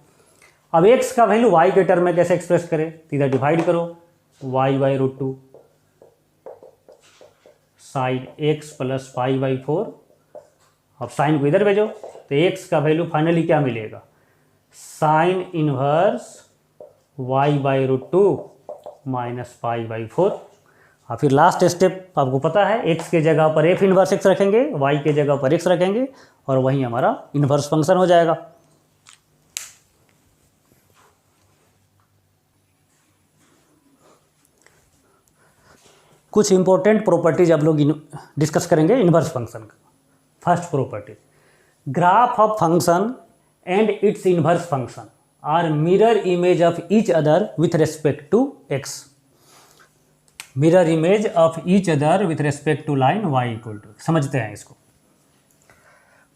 अब x का वैल्यू y के टर्म में कैसे एक्सप्रेस करें, इधर डिवाइड करो y/√2 साइन x प्लस π/4। अब साइन को इधर भेजो तो x का वैल्यू फाइनली क्या मिलेगा, साइन इनवर्स y/√2 माइनस π/4। और फिर लास्ट स्टेप आपको पता है, x के जगह पर f इनवर्स x रखेंगे, y के जगह पर x रखेंगे और वहीं हमारा इनवर्स फंक्शन हो जाएगा। कुछ इंपॉर्टेंट प्रॉपर्टीज आप लोग डिस्कस करेंगे इनवर्स फंक्शन का। First property, graph of function and its inverse function are mirror image of each other with respect to x। Mirror image of each other with respect to line y equal to. समझते हैं इसको।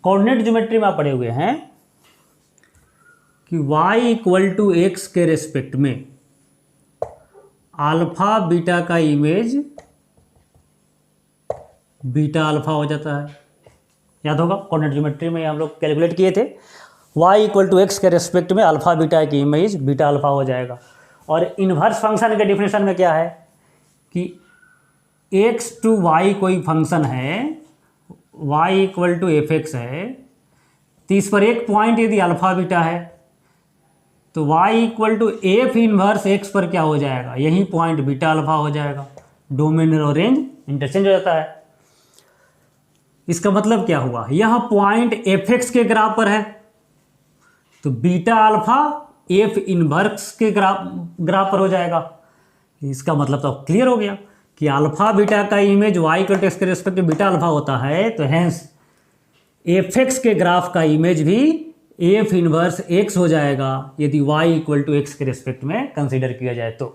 कोऑर्डिनेट ज्योमेट्री में आप पढ़े हुए हैं कि y इक्वल टू x के रेस्पेक्ट में अल्फा बीटा का इमेज बीटा अल्फा हो जाता है। याद होगा कोऑर्डिनेट ज्योमेट्री में हम लोग कैलकुलेट किए थे, y इक्वल टू एक्स के रेस्पेक्ट में अल्फा बीटा की इमेज बीटा अल्फा हो जाएगा। और इन्वर्स फंक्शन के डिफिनेशन में क्या है कि x टू y कोई फंक्शन है, y इक्वल टू f(x) है, तो इस पर एक पॉइंट यदि अल्फा बीटा है तो y equal to f inverse x पर क्या हो जाएगा, यही पॉइंट बीटा अल्फा हो जाएगा। डोमेन और रेंज इंटरचेंज हो जाता है। इसका मतलब क्या हुआ, यह पॉइंट f(x) के ग्राफ पर है तो बीटा अल्फा f इनवर्स के ग्राफ पर हो जाएगा। इसका मतलब तो क्लियर हो गया कि अल्फा बीटा का image y equal to x के रेस्पेक्ट में बीटा अल्फा होता है, तो हैंस f(x) के ग्राफ का इमेज भी f इनवर्स x हो जाएगा यदि y इक्वल टू एक्स के रेस्पेक्ट में कंसीडर किया जाए तो।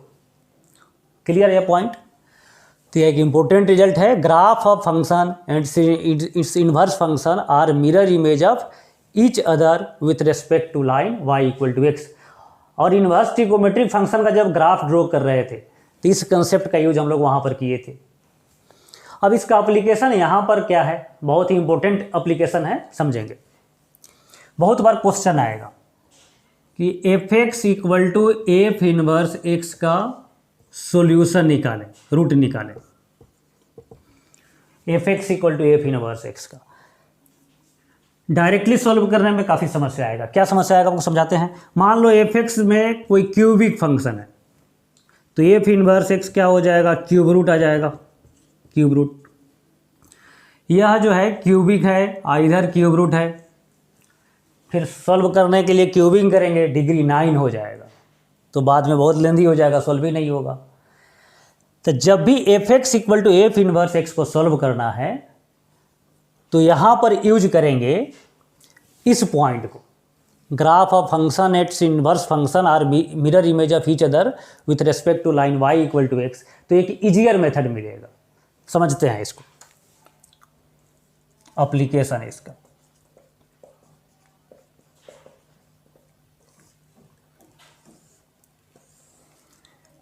क्लियर है पॉइंट। तो एक इंपॉर्टेंट रिजल्ट है, graph of function and its inverse function are mirror image of each other with respect to line y equal to x. और इनवर्स ट्रिगोमेट्रिक फंक्शन का जब ग्राफ ड्रॉ कर रहे थे तो इस कंसेप्ट का यूज हम लोग वहाँ पर किए थे। अब इसका एप्लीकेशन यहाँ पर क्या है, बहुत ही इंपॉर्टेंट एप्लीकेशन है, समझेंगे। बहुत बार क्वेश्चन आएगा कि f(x) equal to f inverse x का सॉल्यूशन निकालें, रूट निकालें। f(x) equal to f inverse x का डायरेक्टली सॉल्व करने में काफ़ी समस्या आएगा। क्या समस्या आएगा आपको समझाते हैं। मान लो f(x) में कोई क्यूबिक फंक्शन है तो f इनवर्स x क्या हो जाएगा, क्यूब रूट आ जाएगा, क्यूब रूट। यह जो है क्यूबिक है, इधर क्यूब रूट है। फिर सॉल्व करने के लिए क्यूबिंग करेंगे, डिग्री 9 हो जाएगा, तो बाद में बहुत लेंदी हो जाएगा, सॉल्व ही नहीं होगा। तो जब भी f(x) equal to f inverse x को सॉल्व करना है तो यहाँ पर यूज करेंगे इस पॉइंट को, graph of function its inverse function are mirror image of each other with respect to line y equal to x. तो एक इजियर मेथड मिलेगा, समझते हैं इसको, एप्लीकेशन है इसका।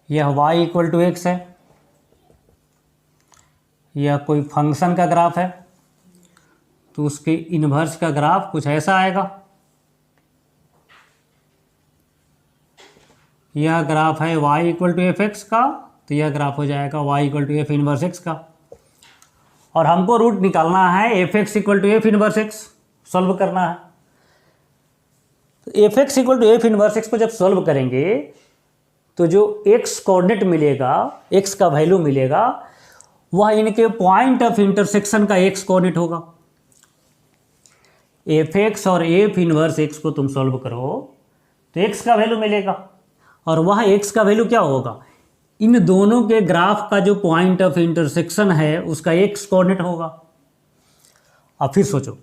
यह y इक्वल टू एक्स है, यह कोई फंक्शन का ग्राफ है तो उसके इन्वर्स का ग्राफ कुछ ऐसा आएगा। यह ग्राफ है y इक्वल टू f(x) का, तो यह ग्राफ हो जाएगा y equal to f inverse x का। और हमको रूट निकालना है f(x) equal to f inverse x, solve करना है। तो f(x) equal to f inverse x को जब सॉल्व करेंगे तो जो x कोऑर्डिनेट मिलेगा, x का वैल्यू मिलेगा, वह इनके पॉइंट ऑफ इंटरसेक्शन का x कोऑर्डिनेट होगा। f(x) और f इनवर्स x को तुम सॉल्व करो तो x का वैल्यू मिलेगा और वहाँ x का वैल्यू क्या होगा, इन दोनों के ग्राफ का जो पॉइंट ऑफ इंटरसेक्शन है उसका x कोऑर्डिनेट होगा। अब फिर सोचो,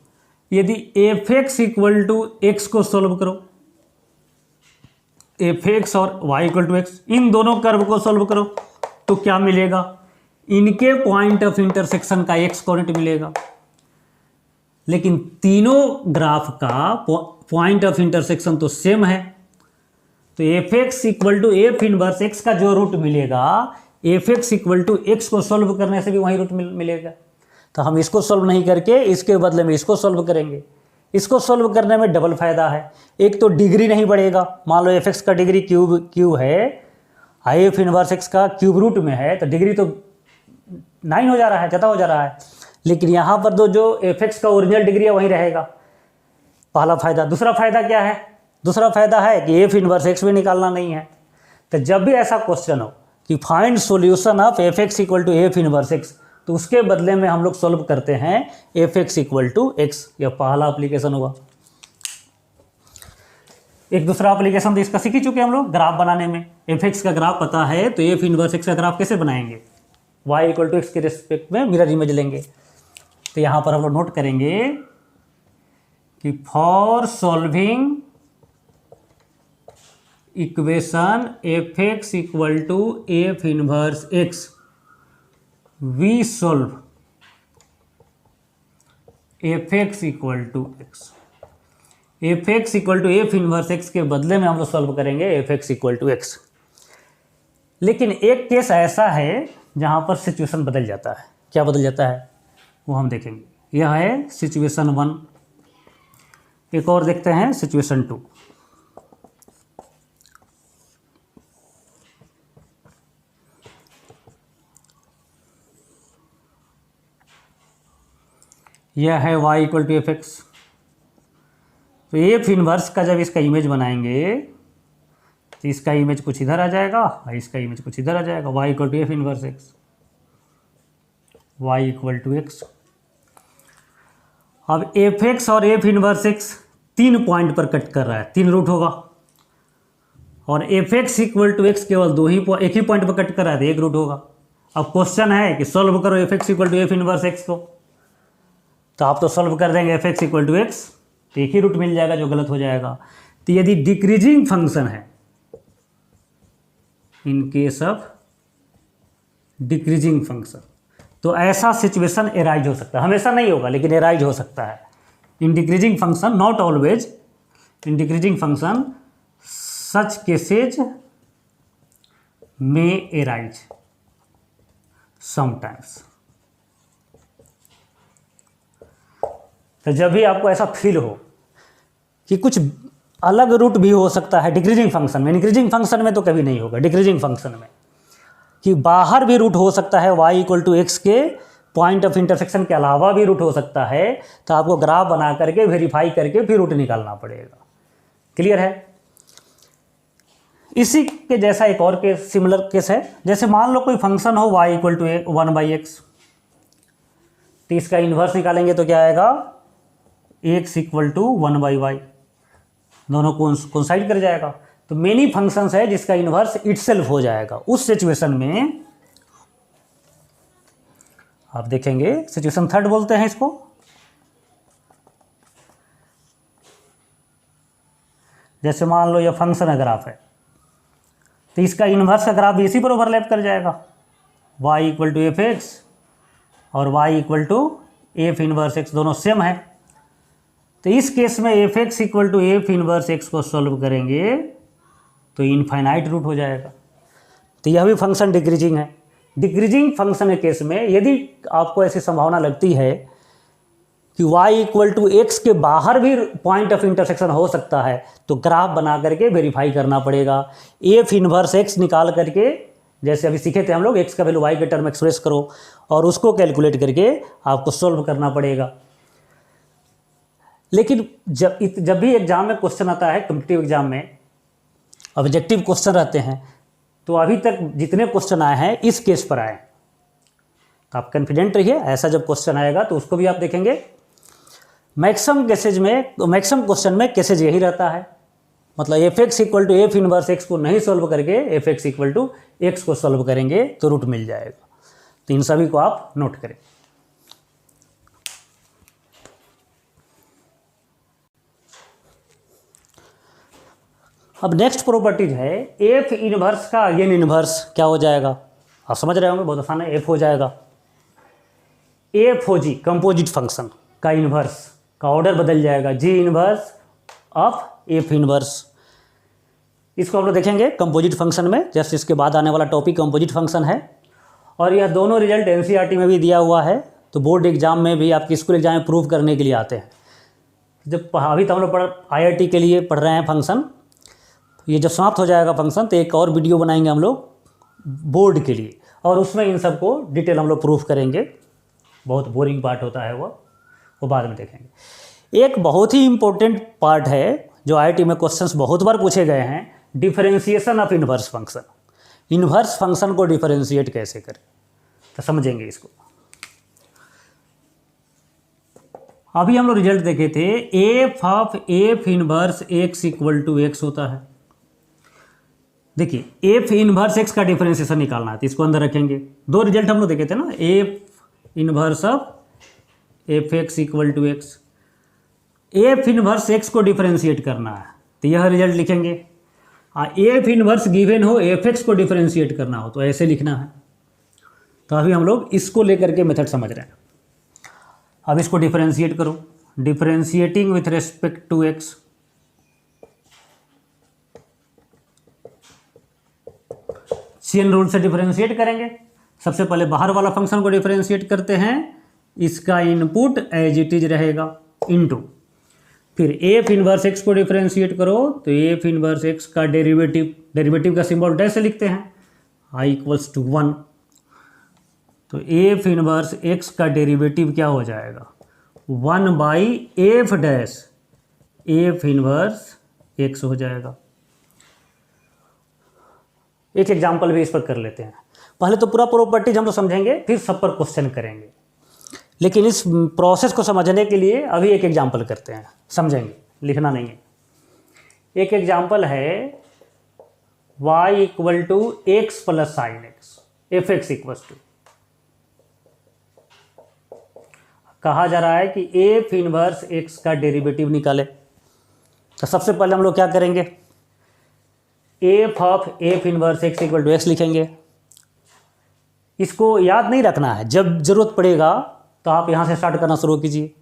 यदि f x equal to x को सोल्व करो, एफ एक्स और वाई इक्वल टू एक्स, इन दोनों कर्व को सोल्व करो तो क्या मिलेगा, इनके पॉइंट ऑफ इंटरसेक्शन का एक्स कोऑर्डिनेट मिलेगा। लेकिन तीनों ग्राफ का पॉइंट ऑफ इंटरसेक्शन तो सेम है, तो f x equal to f inverse x का जो रूट मिलेगा, f x equal to x को सोल्व करने से भी वही रूट मिलेगा। तो हम इसको सोल्व नहीं करके इसके बदले में इसको सोल्व करेंगे। इसको सोल्व करने में डबल फायदा है, एक तो डिग्री नहीं बढ़ेगा, मान लो एफ एक्स का डिग्री क्यूब है, एफ इनवर्स एक्स का क्यूब रूट में है, तो डिग्री तो 9 हो जा रहा है, ज़्यादा हो जा रहा है। लेकिन यहाँ पर तो जो एफ एक्स का ओरिजिनल डिग्री है वही रहेगा, पहला फायदा। दूसरा फायदा क्या है, दूसरा फायदा है कि एफ इनवर्स एक्स भी निकालना नहीं है। तो जब भी ऐसा क्वेश्चन हो कि find solution of f x equal to f inverse x, तो उसके बदले में हम लोग सॉल्व करते हैं f x equal to x. यह पहला एप्लीकेशन हुआ। एक दूसरा एप्लीकेशन तो इसका सीख ही चुके हम लोग, ग्राफ बनाने में। एफ एक्स का ग्राफ पता है तो एफ इनवर्स एक्स का ग्राफ कैसे बनाएंगे, वाई इक्वल टू एक्स के रिस्पेक्ट में मिरर इमेज लेंगे। तो यहाँ पर हम लोग नोट करेंगे कि for solving equation f x equal to f inverse x, we solve f x equal to x. F x equal to f inverse x के बदले में हम लोग सॉल्व करेंगे f x equal to x. लेकिन एक केस ऐसा है जहाँ पर सिचुएशन बदल जाता है। क्या बदल जाता है वो हम देखेंगे। यह है सिचुएशन 1। एक और देखते हैं सिचुएशन 2। यह है y equal to f x. तो एफ इनवर्स का जब इसका इमेज बनाएंगे तो इसका इमेज कुछ इधर आ जाएगा और इसका इमेज कुछ इधर आ जाएगा। y equal to f inverse x, y equal to x. अब एफ एक्स और एफ इनवर्स एक्स 3 पॉइंट पर कट कर रहा है, 3 रूट होगा। और f x equal to x केवल एक ही पॉइंट पर कट कर रहा है तो 1 रूट होगा। अब क्वेश्चन है कि सॉल्व करो f x equal to f inverse x को, तो आप तो सॉल्व कर देंगे f x equal to x, तो एक ही रूट मिल जाएगा जो गलत हो जाएगा। तो यदि डिक्रीजिंग फंक्शन है, in case of decreasing function, तो ऐसा सिचुएशन एराइज हो सकता है। हमेशा नहीं होगा लेकिन एराइज हो सकता है। In decreasing function, not always, in decreasing function such cases may arise sometimes. तो जब भी आपको ऐसा फील हो कि कुछ अलग रूट भी हो सकता है डिक्रीजिंग फंक्शन में, इंक्रीजिंग फंक्शन में तो कभी नहीं होगा, डिक्रीजिंग फंक्शन में कि बाहर भी रूट हो सकता है, y इक्वल टू एक्स के पॉइंट ऑफ इंटरसेक्शन के अलावा भी रूट हो सकता है, तो आपको ग्राफ बना करके वेरीफाई करके फिर रूट निकालना पड़ेगा। क्लियर है। इसी के जैसा एक और केस, सिमिलर केस है। जैसे मान लो कोई फंक्शन हो y इक्वल टू 1/x, तो इसका इन्वर्स निकालेंगे तो क्या आएगा, x इक्वल टू 1/y, दोनों कोइंसाइड कर जाएगा। तो मेनी फंक्शंस है जिसका इन्वर्स इटसेल्फ हो जाएगा। उस सिचुएशन में आप देखेंगे, सिचुएशन 3 बोलते हैं इसको। जैसे मान लो यह फंक्शन है, ग्राफ है, तो इसका इन्वर्स का ग्राफ भी इसी पर ओवरलैप कर जाएगा। y equal to f x और y equal to f inverse x दोनों सेम है। तो इस केस में f x equal to f inverse x को सॉल्व करेंगे तो इनफाइनाइट रूट हो जाएगा। तो यह भी फंक्शन डिक्रीजिंग है। डिक्रीजिंग फंक्शन के केस में यदि आपको ऐसी संभावना लगती है कि y इक्वल टू एक्स के बाहर भी पॉइंट ऑफ इंटरसेक्शन हो सकता है, तो ग्राफ बना करके वेरीफाई करना पड़ेगा। एफ इनवर्स एक्स निकाल करके, जैसे अभी सीखे थे हम लोग, एक्स का वैल्यू y के टर्म एक्सप्रेस करो और उसको कैलकुलेट करके आपको सॉल्व करना पड़ेगा। लेकिन जब भी एग्जाम में क्वेश्चन आता है, कॉम्पिटिटिव एग्जाम में ऑब्जेक्टिव क्वेश्चन रहते हैं, तो अभी तक जितने क्वेश्चन आए हैं इस केस पर आए, तो आप कॉन्फिडेंट रहिए। ऐसा जब क्वेश्चन आएगा तो उसको भी आप देखेंगे। मैक्सिमम केसेज में, मैक्सिमम क्वेश्चन में केसेज यही रहता है मतलब f x equal to f inverse x को नहीं सॉल्व करके f x equal to x को सॉल्व करेंगे तो रूट मिल जाएगा। तो इन सभी को आप नोट करें। अब नेक्स्ट प्रॉपर्टीज है एफ इनवर्स का अगेन इनवर्स क्या हो जाएगा, आप समझ रहे होंगे, बहुत आसान है। एफ हो जाएगा एफ हो जी कंपोजिट फंक्शन का इनवर्स का ऑर्डर बदल जाएगा, जी इनवर्स ऑफ एफ इनवर्स। इसको हम लोग देखेंगे कंपोजिट फंक्शन में, जस्ट इसके बाद आने वाला टॉपिक कंपोजिट फंक्शन है। और यह दोनों रिजल्ट एनसीईआरटी में भी दिया हुआ है, तो बोर्ड एग्जाम में भी आपकी स्कूल एग्जाम में प्रूव करने के लिए आते हैं। जब अभी तो हम लोग IIT के लिए पढ़ रहे हैं फंक्शन, ये जब समाप्त हो जाएगा फंक्शन तो एक और वीडियो बनाएंगे हम लोग बोर्ड के लिए, और उसमें इन सब को डिटेल हम लोग प्रूफ करेंगे। बहुत बोरिंग पार्ट होता है वो बाद में देखेंगे। एक बहुत ही इम्पोर्टेंट पार्ट है जो IIT में क्वेश्चंस बहुत बार पूछे गए हैं, differentiation of inverse function. Inverse function को डिफरेंशिएट कैसे करें, तो समझेंगे इसको। अभी हम लोग रिजल्ट देखे थे, f of F inverse x equal to x होता है। देखिए एफ इनवर्स एक्स का डिफरेंशिएशन निकालना है तो इसको अंदर रखेंगे। दो रिजल्ट हम लोग देखे थे ना, f inverse of f x equal to x. F inverse x को डिफरेंशिएट करना है तो यह रिजल्ट लिखेंगे। एफ इनवर्स गिवन हो एफ एक्स को डिफरेंशिएट करना हो तो ऐसे लिखना है। तो अभी हम लोग इसको लेकर के मेथड समझ रहे हैं। अब इसको डिफरेंशिएट करो, differentiating with respect to x. Chain rule से डिफरेंशिएट करेंगे। सबसे पहले बाहर वाला फंक्शन को डिफरेंशिएट करते हैं, इसका इनपुट एज इट इज रहेगा इनटू, फिर एफ इनवर्स एक्स को डिफरेंशिएट करो तो एफ इनवर्स एक्स का डेरिवेटिव का सिंबल डैश से लिखते हैं, आई इक्वल्स टू 1। तो एफ इनवर्स एक्स का डेरिवेटिव क्या हो जाएगा, 1 by F dash F inverse x हो जाएगा। एक एग्जाम्पल भी इस पर कर लेते हैं। पहले तो पूरा प्रॉपर्टीज हम लोग समझेंगे, फिर सब पर क्वेश्चन करेंगे, लेकिन इस प्रोसेस को समझने के लिए अभी एक एग्जाम्पल करते हैं, समझेंगे, लिखना नहीं है। एक एग्जाम्पल है y equal to x plus sine x, f x equal to, कहा जा रहा है कि एफ इनवर्स एक्स का डेरिवेटिव निकाले। तो सबसे पहले हम लोग क्या करेंगे, f of F inverse x equal to x लिखेंगे। इसको याद नहीं रखना है, जब जरूरत पड़ेगा तो आप यहाँ से स्टार्ट करना शुरू कीजिए।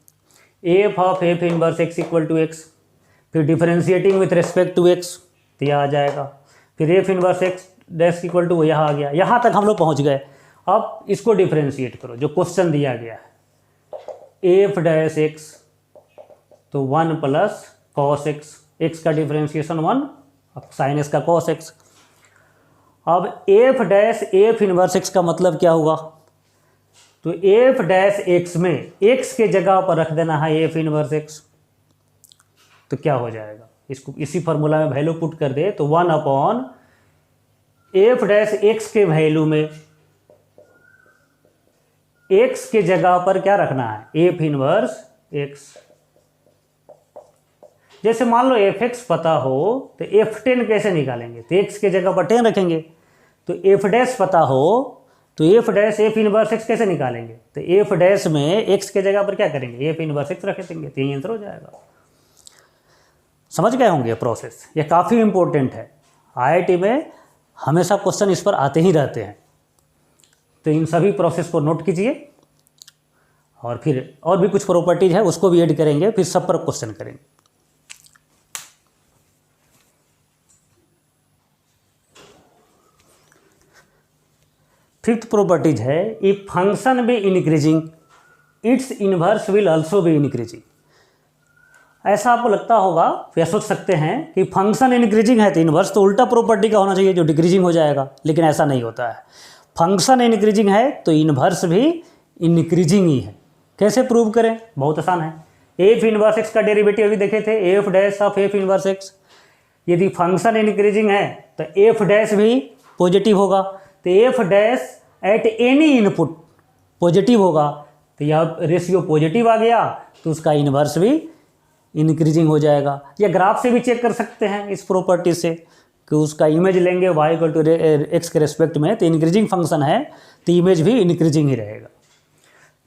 F of F inverse x equal to X, फिर differentiating with respect to x तो यह आ जाएगा, फिर F inverse X dash equal to यहाँ आ गया। यहाँ तक हम लोग पहुँच गए। अब इसको डिफरेंशिएट करो जो क्वेश्चन दिया गया है, एफ डैश एक्स तो 1 प्लस कॉस एक्स, एक्स का डिफरेंशिएशन 1, अब साइन एक्स का कॉस एक्स। अब F dash F inverse x का मतलब क्या हुआ, तो एफ डैश एक्स में एक्स के जगह पर रख देना है एफ इनवर्स एक्स, तो क्या हो जाएगा, इसको इसी फार्मूला में वैल्यू पुट कर दे तो 1 अपॉन एफ डैश एक्स के वैल्यू में एक्स के जगह पर क्या रखना है, एफ इनवर्स एक्स। जैसे मान लो एफ एक्स पता हो तो एफ 10 कैसे निकालेंगे, तो एक्स के जगह पर 10 रखेंगे। तो एफ डैश पता हो तो F dash F inverse x कैसे निकालेंगे, तो एफ डैश में एक्स के जगह पर क्या करेंगे, एफ इनवर्स एक्स रख देंगे, तो यही आंसर हो जाएगा। समझ गए होंगे प्रोसेस, ये काफ़ी इंपॉर्टेंट है। IIT में हमेशा क्वेश्चन इस पर आते ही रहते हैं, तो इन सभी प्रोसेस को नोट कीजिए। और फिर और भी कुछ प्रॉपर्टीज है उसको भी ऐड करेंगे, फिर सब पर क्वेश्चन करेंगे। फिफ्थ प्रॉपर्टीज है, if function be increasing its inverse will also be increasing. ऐसा आपको लगता होगा या सोच सकते हैं कि फंक्शन इंक्रीजिंग है तो इनवर्स तो उल्टा प्रॉपर्टी का होना चाहिए जो डिक्रीजिंग हो जाएगा, लेकिन ऐसा नहीं होता है। फंक्शन इंक्रीजिंग है तो इनवर्स भी इंक्रीजिंग ही है। कैसे प्रूव करें, बहुत आसान है। एफ इनवर्स एक्स का डेरिवेटिव अभी देखे थे, F dash of F inverse x. यदि फंक्शन इंक्रीजिंग है तो एफ डैश भी पॉजिटिव होगा, तो F dash at any input positive होगा, तो यह रेशियो पॉजिटिव आ गया तो उसका इन्वर्स भी इंक्रीजिंग हो जाएगा। या ग्राफ से भी चेक कर सकते हैं इस प्रॉपर्टी से कि उसका इमेज लेंगे y इक्वल टू एक्स के रेस्पेक्ट में, तो इंक्रीजिंग फंक्शन है तो इमेज भी इंक्रीजिंग ही रहेगा।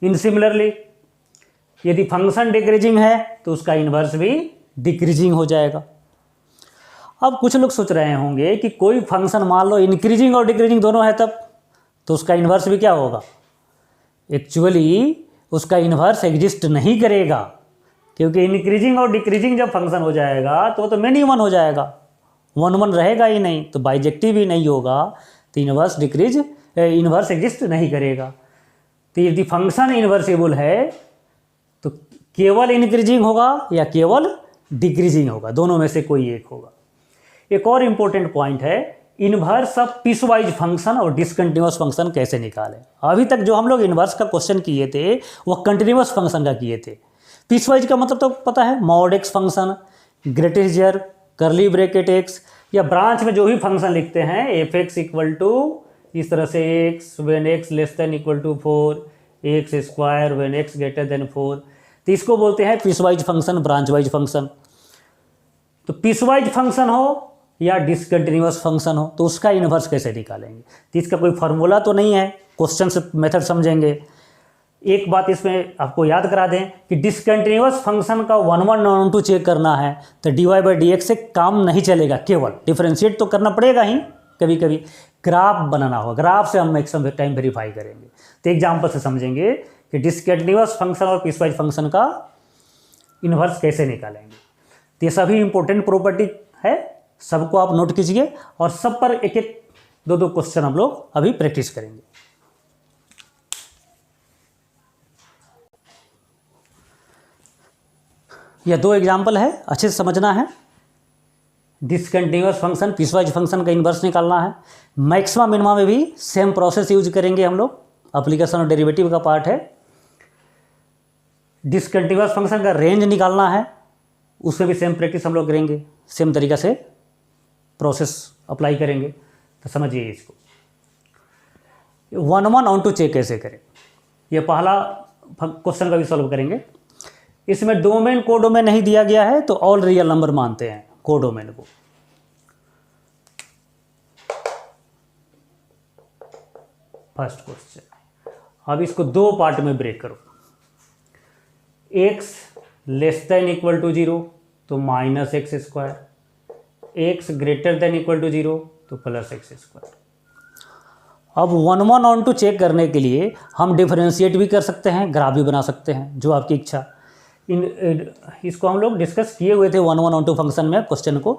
इन सिमिलरली यदि फंक्शन डिक्रीजिंग है तो उसका इन्वर्स भी डिक्रीजिंग हो जाएगा। अब कुछ लोग सोच रहे होंगे कि कोई फंक्शन मान लो इंक्रीजिंग और डिक्रीजिंग दोनों है तब तो उसका इन्वर्स भी क्या होगा? एक्चुअली उसका इन्वर्स एग्जिस्ट नहीं करेगा, क्योंकि इंक्रीजिंग और डिक्रीजिंग जब फंक्शन हो जाएगा तो मिनिमम हो जाएगा, 1 1 रहेगा ही नहीं, तो बाइजेक्टिव ही नहीं होगा, तो इन्वर्स एग्जिस्ट नहीं करेगा। तो यदि फंक्शन इन्वर्सिबल है तो केवल इंक्रीजिंग होगा या केवल डिक्रीजिंग होगा, दोनों में से कोई एक होगा। एक और इंपॉर्टेंट पॉइंट है, इन्वर्स ऑफ पीसवाइज फंक्शन और डिसकंटिन्यूअस फंक्शन कैसे निकालें। अभी तक जो हम लोग इन्वर्स का क्वेश्चन किए थे वह कंटिन्यूअस फंक्शन का किए थे। पीसवाइज का मतलब तो पता है, मॉड एक्स फंक्शन, ग्रेटेस्ट करली ब्रैकेट एक्स, या ब्रांच में जो भी फंक्शन लिखते हैं एफ एक्स इक्वल टू इस तरह से x when x less than equal to 4, x square when x greater than 4, तो इसको बोलते हैं piecewise function, branch wise function. तो पीसवाइज फंक्शन हो या डिसकंटिन्यूअस फंक्शन हो तो उसका इन्वर्स कैसे निकालेंगे? तो इसका कोई फार्मूला तो नहीं है, क्वेश्चन से मेथड समझेंगे। एक बात इसमें आपको याद करा दें कि डिसकंटिन्यूअस फंक्शन का 1 1 और 2 चेक करना है तो dy/dx से काम नहीं चलेगा, केवल डिफरेंशिएट तो करना पड़ेगा ही, कभी कभी ग्राफ बनाना होगा, ग्राफ से हम मैक्सिमम टाइम वेरीफाई करेंगे। तो एग्जाम्पल से समझेंगे कि डिसकंटिन्यूअस फंक्शन और पीसवाइज फंक्शन का इन्वर्स कैसे निकालेंगे। तो ये सभी इंपॉर्टेंट प्रॉपर्टी है, सबको आप नोट कीजिए और सब पर एक एक 2 क्वेश्चन हम लोग अभी प्रैक्टिस करेंगे। यह 2 एग्जाम्पल है, अच्छे से समझना है। डिसकंटिन्यूअस फंक्शन, पीसवाइज फंक्शन का इन्वर्स निकालना है। मैक्सिमा मिनिमा में भी सेम प्रोसेस यूज करेंगे हम लोग, एप्लीकेशन और डेरिवेटिव का पार्ट है। डिसकंटिन्यूअस फंक्शन का रेंज निकालना है, उसमें भी सेम प्रैक्टिस हम लोग करेंगे, सेम तरीका से प्रोसेस अप्लाई करेंगे। तो समझिए इसको 1 1 और 2 चेक कैसे करें, यह पहला क्वेश्चन का भी सॉल्व करेंगे। इसमें डोमेन कोडोमेन नहीं दिया गया है तो ऑल रियल नंबर मानते हैं कोडोमेन को। फर्स्ट क्वेश्चन, अब इसको 2 पार्ट में ब्रेक करो। x less than equal to 0 तो minus x square, x greater than equal to 0 तो प्लस एक्स स्क्वायर। अब 1 1 और 2 चेक करने के लिए हम डिफरेंशिएट भी कर सकते हैं, ग्राफ भी बना सकते हैं, जो आपकी इच्छा। इसको हम लोग डिस्कस किए हुए थे 1 1 और 2 फंक्शन में, क्वेश्चन को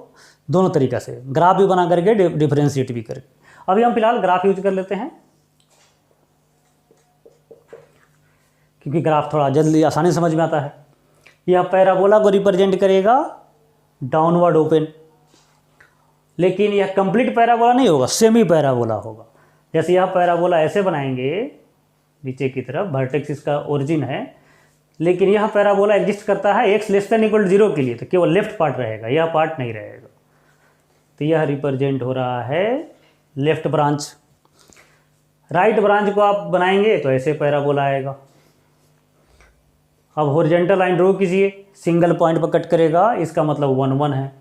दोनों तरीका से, ग्राफ भी बना करके डिफरेंशिएट भी करके। अभी हम फिलहाल ग्राफ यूज कर लेते हैं, क्योंकि ग्राफ थोड़ा जल्दी आसानी समझ में आता है। यह पैराबोला को रिप्रेजेंट करेगा डाउनवर्ड ओपन, लेकिन यह कंप्लीट पैराबोला नहीं होगा, सेमी पैराबोला होगा। जैसे यह पैराबोला ऐसे बनाएंगे नीचे की तरफ, वर्टेक्स इसका ओरिजिन है, लेकिन यह पैराबोला एग्जिस्ट करता है x less than equal to 0 के लिए, तो केवल लेफ्ट पार्ट रहेगा, यह पार्ट नहीं रहेगा। तो यह रिप्रेजेंट हो रहा है लेफ्ट ब्रांच। राइट ब्रांच को आप बनाएंगे तो ऐसे पैराबोला आएगा। अब हॉरिजॉन्टल लाइन ड्रॉ कीजिए, सिंगल पॉइंट पर कट करेगा, इसका मतलब 1 1 है,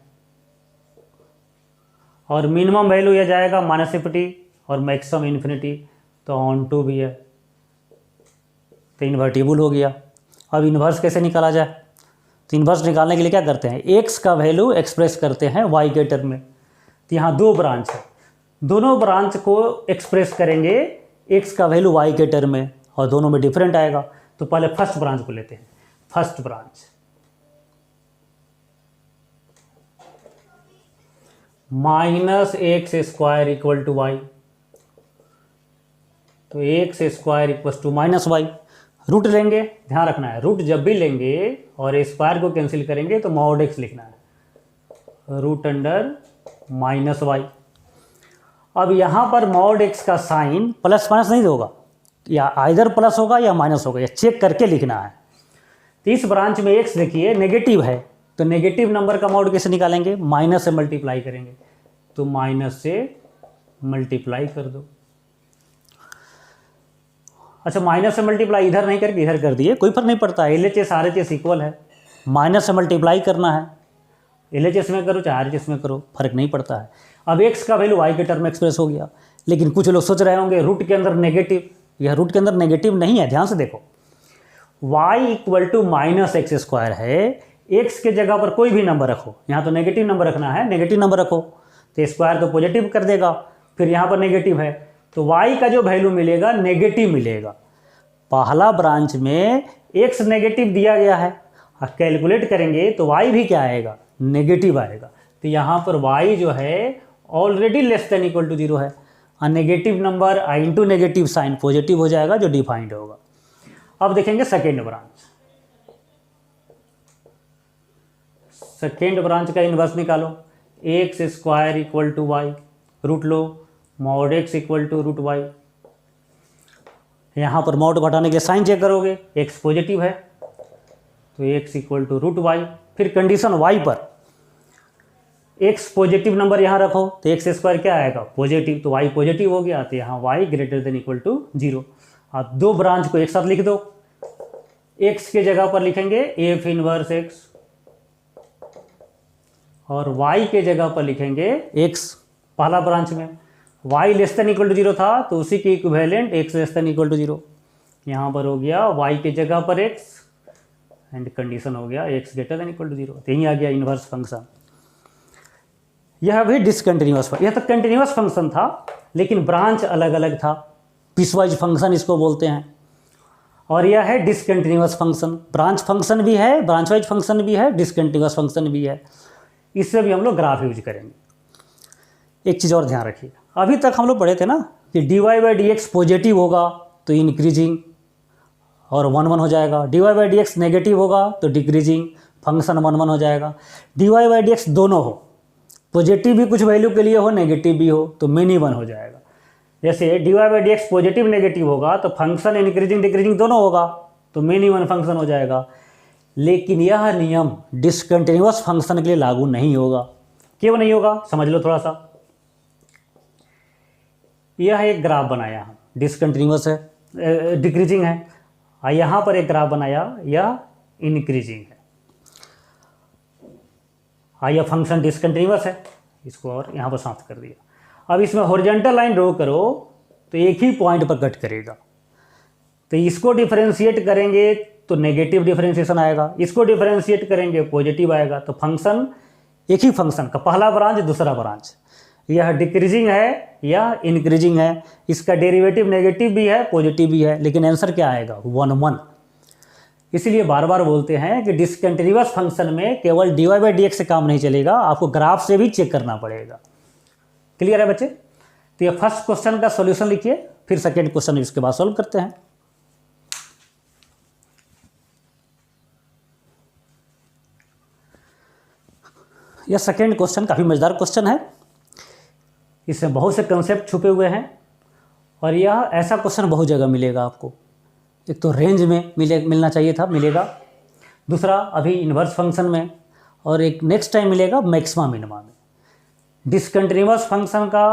और मिनिमम वैल्यू यह जाएगा -50 और मैक्सिमम इन्फिनिटी, तो ऑन टू भी है, तो इन्वर्टिबल हो गया। अब इन्वर्स कैसे निकाला जाए? तो इन्वर्स निकालने के लिए क्या करते हैं, एक्स का वैल्यू एक्सप्रेस करते हैं वाई के टर्म में। तो यहाँ 2 ब्रांच है, दोनों ब्रांच को एक्सप्रेस करेंगे एक्स का वैल्यू वाई के टर्म में, और दोनों में डिफरेंट आएगा। तो पहले फर्स्ट ब्रांच को लेते हैं, first branch minus x square equal to Y, तो X square equal to minus Y. Root लेंगे, ध्यान रखना है, रूट जब भी लेंगे और स्क्वायर को कैंसिल करेंगे तो मॉड एक्स लिखना है, रूट अंडर माइनस वाई। अब यहाँ पर मॉड एक्स का साइन प्लस माइनस नहीं होगा, या आइदर प्लस होगा या माइनस होगा, या चेक करके लिखना है। तो इस ब्रांच में एक्स देखिए नेगेटिव है, तो नेगेटिव नंबर का मॉड कैसे निकालेंगे, माइनस से मल्टीप्लाई करेंगे, तो माइनस से मल्टीप्लाई कर दो। अच्छा, माइनस से मल्टीप्लाई इधर नहीं करके इधर कर दिए, कोई फर्क नहीं पड़ता है, LHS RHS इक्वल है, माइनस से मल्टीप्लाई करना है, LHS में करो चाहे RHS में करो, फर्क नहीं पड़ता है। अब x का वैल्यू y के टर्म में एक्सप्रेस हो गया, लेकिन कुछ लोग सोच रहे होंगे रूट के अंदर नेगेटिव, यह रूट के अंदर नेगेटिव नहीं है, ध्यान से देखो। y equal to minus x square है, x के जगह पर कोई भी नंबर रखो, यहाँ तो नेगेटिव नंबर रखना है, नेगेटिव नंबर रखो तो स्क्वायर तो पॉजिटिव कर देगा, फिर यहाँ पर नेगेटिव है तो y का जो वैल्यू मिलेगा नेगेटिव मिलेगा। पहला ब्रांच में x नेगेटिव दिया गया है, अब कैलकुलेट करेंगे तो y भी क्या आएगा, नेगेटिव आएगा। तो यहाँ पर y जो है already less than equal to 0 है, और नेगेटिव नंबर आई इंटू नेगेटिव साइन पॉजिटिव हो जाएगा जो डिफाइंड होगा। अब देखेंगे सेकेंड ब्रांच, सेकेंड ब्रांच का इन्वर्स निकालो, x square equal to y, root लो mod x equal to root y. यहाँ पर मॉड घटाने के लिए साइन चेक करोगे, एक्स पॉजिटिव है तो x equal to root y, फिर कंडीशन वाई पर एक्स पॉजिटिव नंबर यहाँ रखो तो एक्स स्क्वायर क्या आएगा, पॉजिटिव, तो वाई पॉजिटिव हो गया, तो यहाँ y greater than equal to 0। आप दो ब्रांच को एक साथ लिख दो, एक्स के जगह पर लिखेंगे एफ इनवर्स एक्स और y के जगह पर लिखेंगे x। पहला ब्रांच में y less than equal to 0 था तो उसी के equivalent x less than equal to 0, यहाँ पर हो गया y के जगह पर x एंड कंडीशन हो गया x greater than equal to 0, तो यही आ गया इन्वर्स फंक्शन। यह भी डिसकंटिन्यूअस, यह तो कंटिन्यूअस फंक्शन था लेकिन ब्रांच अलग अलग था, पीसवाइज फंक्शन इसको बोलते हैं। और यह है डिसकंटिन्यूअस फंक्शन, ब्रांच फंक्शन भी है, ब्रांच वाइज फंक्शन भी है, डिसकंटिन्यूअस फंक्शन भी है। इससे भी हम लोग ग्राफ यूज करेंगे। एक चीज़ और ध्यान रखिए, अभी तक हम लोग पढ़े थे ना कि dy by D x positive होगा तो इंक्रीजिंग और 1 1 हो जाएगा, dy by D x negative होगा तो डिक्रीजिंग, फंक्शन 1 1 हो जाएगा। dy बाई डी एक्स दोनों हो, पॉजिटिव भी कुछ वैल्यू के लिए हो, नेगेटिव भी हो तो मिनी 1 हो जाएगा। जैसे dy by D x positive negative होगा तो फंक्शन इंक्रीजिंग डिक्रीजिंग दोनों होगा तो मिनी 1 फंक्शन हो जाएगा। लेकिन यह नियम डिसकंटिन्यूअस फंक्शन के लिए लागू नहीं होगा। क्यों नहीं होगा समझ लो थोड़ा सा। यह एक ग्राफ बनाया हम, डिसकंटिन्यूअस है, डिक्रीजिंग है, और यहाँ पर एक ग्राफ बनाया यह इंक्रीजिंग है, और यह फंक्शन डिसकंटिन्यूअस है, इसको और यहाँ पर समाप्त कर दिया। अब इसमें हॉरिजॉन्टल लाइन ड्रॉ करो तो एक ही पॉइंट पर कट करेगा, तो इसको डिफरेंशिएट करेंगे तो नेगेटिव डिफरेंशिएशन आएगा, इसको डिफरेंशिएट करेंगे पॉजिटिव आएगा। तो फंक्शन एक ही फंक्शन का पहला ब्रांच दूसरा ब्रांच, यह डिक्रीजिंग है या इंक्रीजिंग है, इसका डेरिवेटिव नेगेटिव भी है पॉजिटिव भी है, लेकिन आंसर क्या आएगा 1 1। इसलिए बार बार बोलते हैं कि डिसकंटिन्यूअस फंक्शन में केवल dy बाई डी एक्स से काम नहीं चलेगा, आपको ग्राफ से भी चेक करना पड़ेगा। क्लियर है बच्चे। तो ये फर्स्ट क्वेश्चन का सॉल्यूशन लिखिए, फिर सेकेंड क्वेश्चन इसके बाद सॉल्व करते हैं। यह सेकेंड क्वेश्चन काफ़ी मज़ेदार क्वेश्चन है, इसमें बहुत से कंसेप्ट छुपे हुए हैं, और यह ऐसा क्वेश्चन बहुत जगह मिलेगा आपको। एक तो रेंज में मिलना चाहिए था, मिलेगा, दूसरा अभी इन्वर्स फंक्शन में, और एक नेक्स्ट टाइम मिलेगा मैक्सिमा मिनिमा में। डिसकंटिन्यूअस फंक्शन का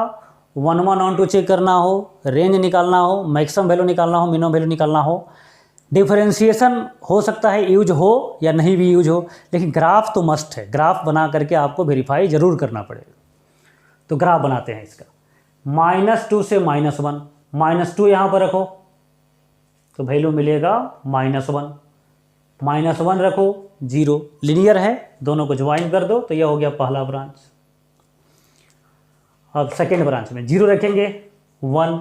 1 1 ऑन टू चेक करना हो, रेंज निकालना हो, मैक्सिमम वैल्यू निकालना हो, मिनिमम वैल्यू निकालना हो, डिफरेंशिएशन हो सकता है यूज हो या नहीं भी यूज हो, लेकिन ग्राफ तो मस्ट है, ग्राफ बना करके आपको वेरीफाई जरूर करना पड़ेगा। तो ग्राफ बनाते हैं इसका, -2 से -1, -2 यहाँ पर रखो तो वैल्यू मिलेगा -1, -1 रखो 0, लीनियर है, दोनों को ज्वाइन कर दो तो यह हो गया पहला ब्रांच। अब सेकेंड ब्रांच में 0 रखेंगे 1,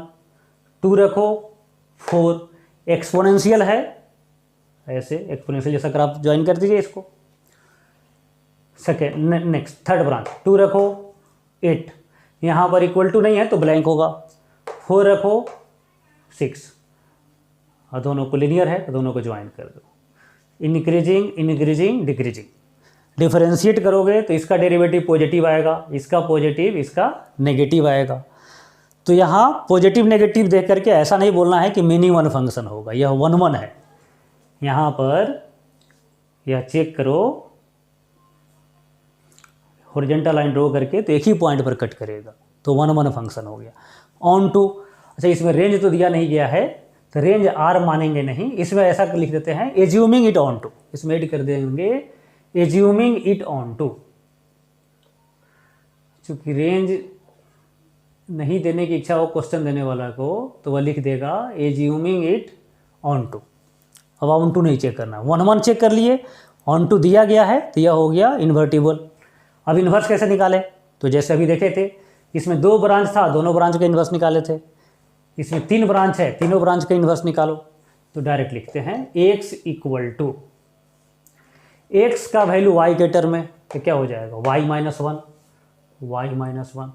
2 रखो 4, एक्सपोनेंशियल है, ऐसे एक्सपोनेंशियल जैसा ग्राफ ज्वाइन कर दीजिए इसको। सेकेंड नेक्स्ट थर्ड ब्रांच 2 रखो 8, यहाँ पर इक्वल टू नहीं है तो ब्लैंक होगा, 4 रखो 6, और दोनों को लीनियर है तो दोनों को ज्वाइन कर दो। इंक्रीजिंग इंक्रीजिंग डिक्रीजिंग, डिफरेंशिएट करोगे तो इसका डेरिवेटिव पॉजिटिव आएगा, इसका पॉजिटिव, इसका नेगेटिव आएगा। तो यहाँ पॉजिटिव नेगेटिव देख करके ऐसा नहीं बोलना है कि मिनी 1 फंक्शन होगा, यह 1 1 है। यहाँ पर यह चेक करो हॉरिजॉन्टल लाइन ड्रॉ करके तो एक ही पॉइंट पर कट करेगा, तो 1 1 फंक्शन हो गया। ऑन टू, अच्छा इसमें रेंज तो दिया नहीं गया है तो रेंज R मानेंगे नहीं, इसमें ऐसा लिख देते हैं एज्यूमिंग इट ऑन टू, इसमें ऐड कर देंगे एज्यूमिंग इट ऑन टू, चूंकि रेंज नहीं देने की इच्छा हो क्वेश्चन देने वाला को, तो वह लिख देगा एज्यूमिंग इट ऑन टू। अब ऑन टू नहीं चेक करना, 1 1 चेक कर लिए, ऑन टू दिया गया है तो यह हो गया इन्वर्टिबल। अब इन्वर्स कैसे निकाले, तो जैसे अभी देखे थे, इसमें 2 ब्रांच था, दोनों ब्रांच का इन्वर्स निकाले थे। इसमें 3 ब्रांच है, तीनों ब्रांच का इन्वर्स निकालो। तो डायरेक्ट लिखते हैं x इक्वल टू, एक्स का वैल्यू y के टर्म में, तो क्या हो जाएगा y माइनस 1, y माइनस 1।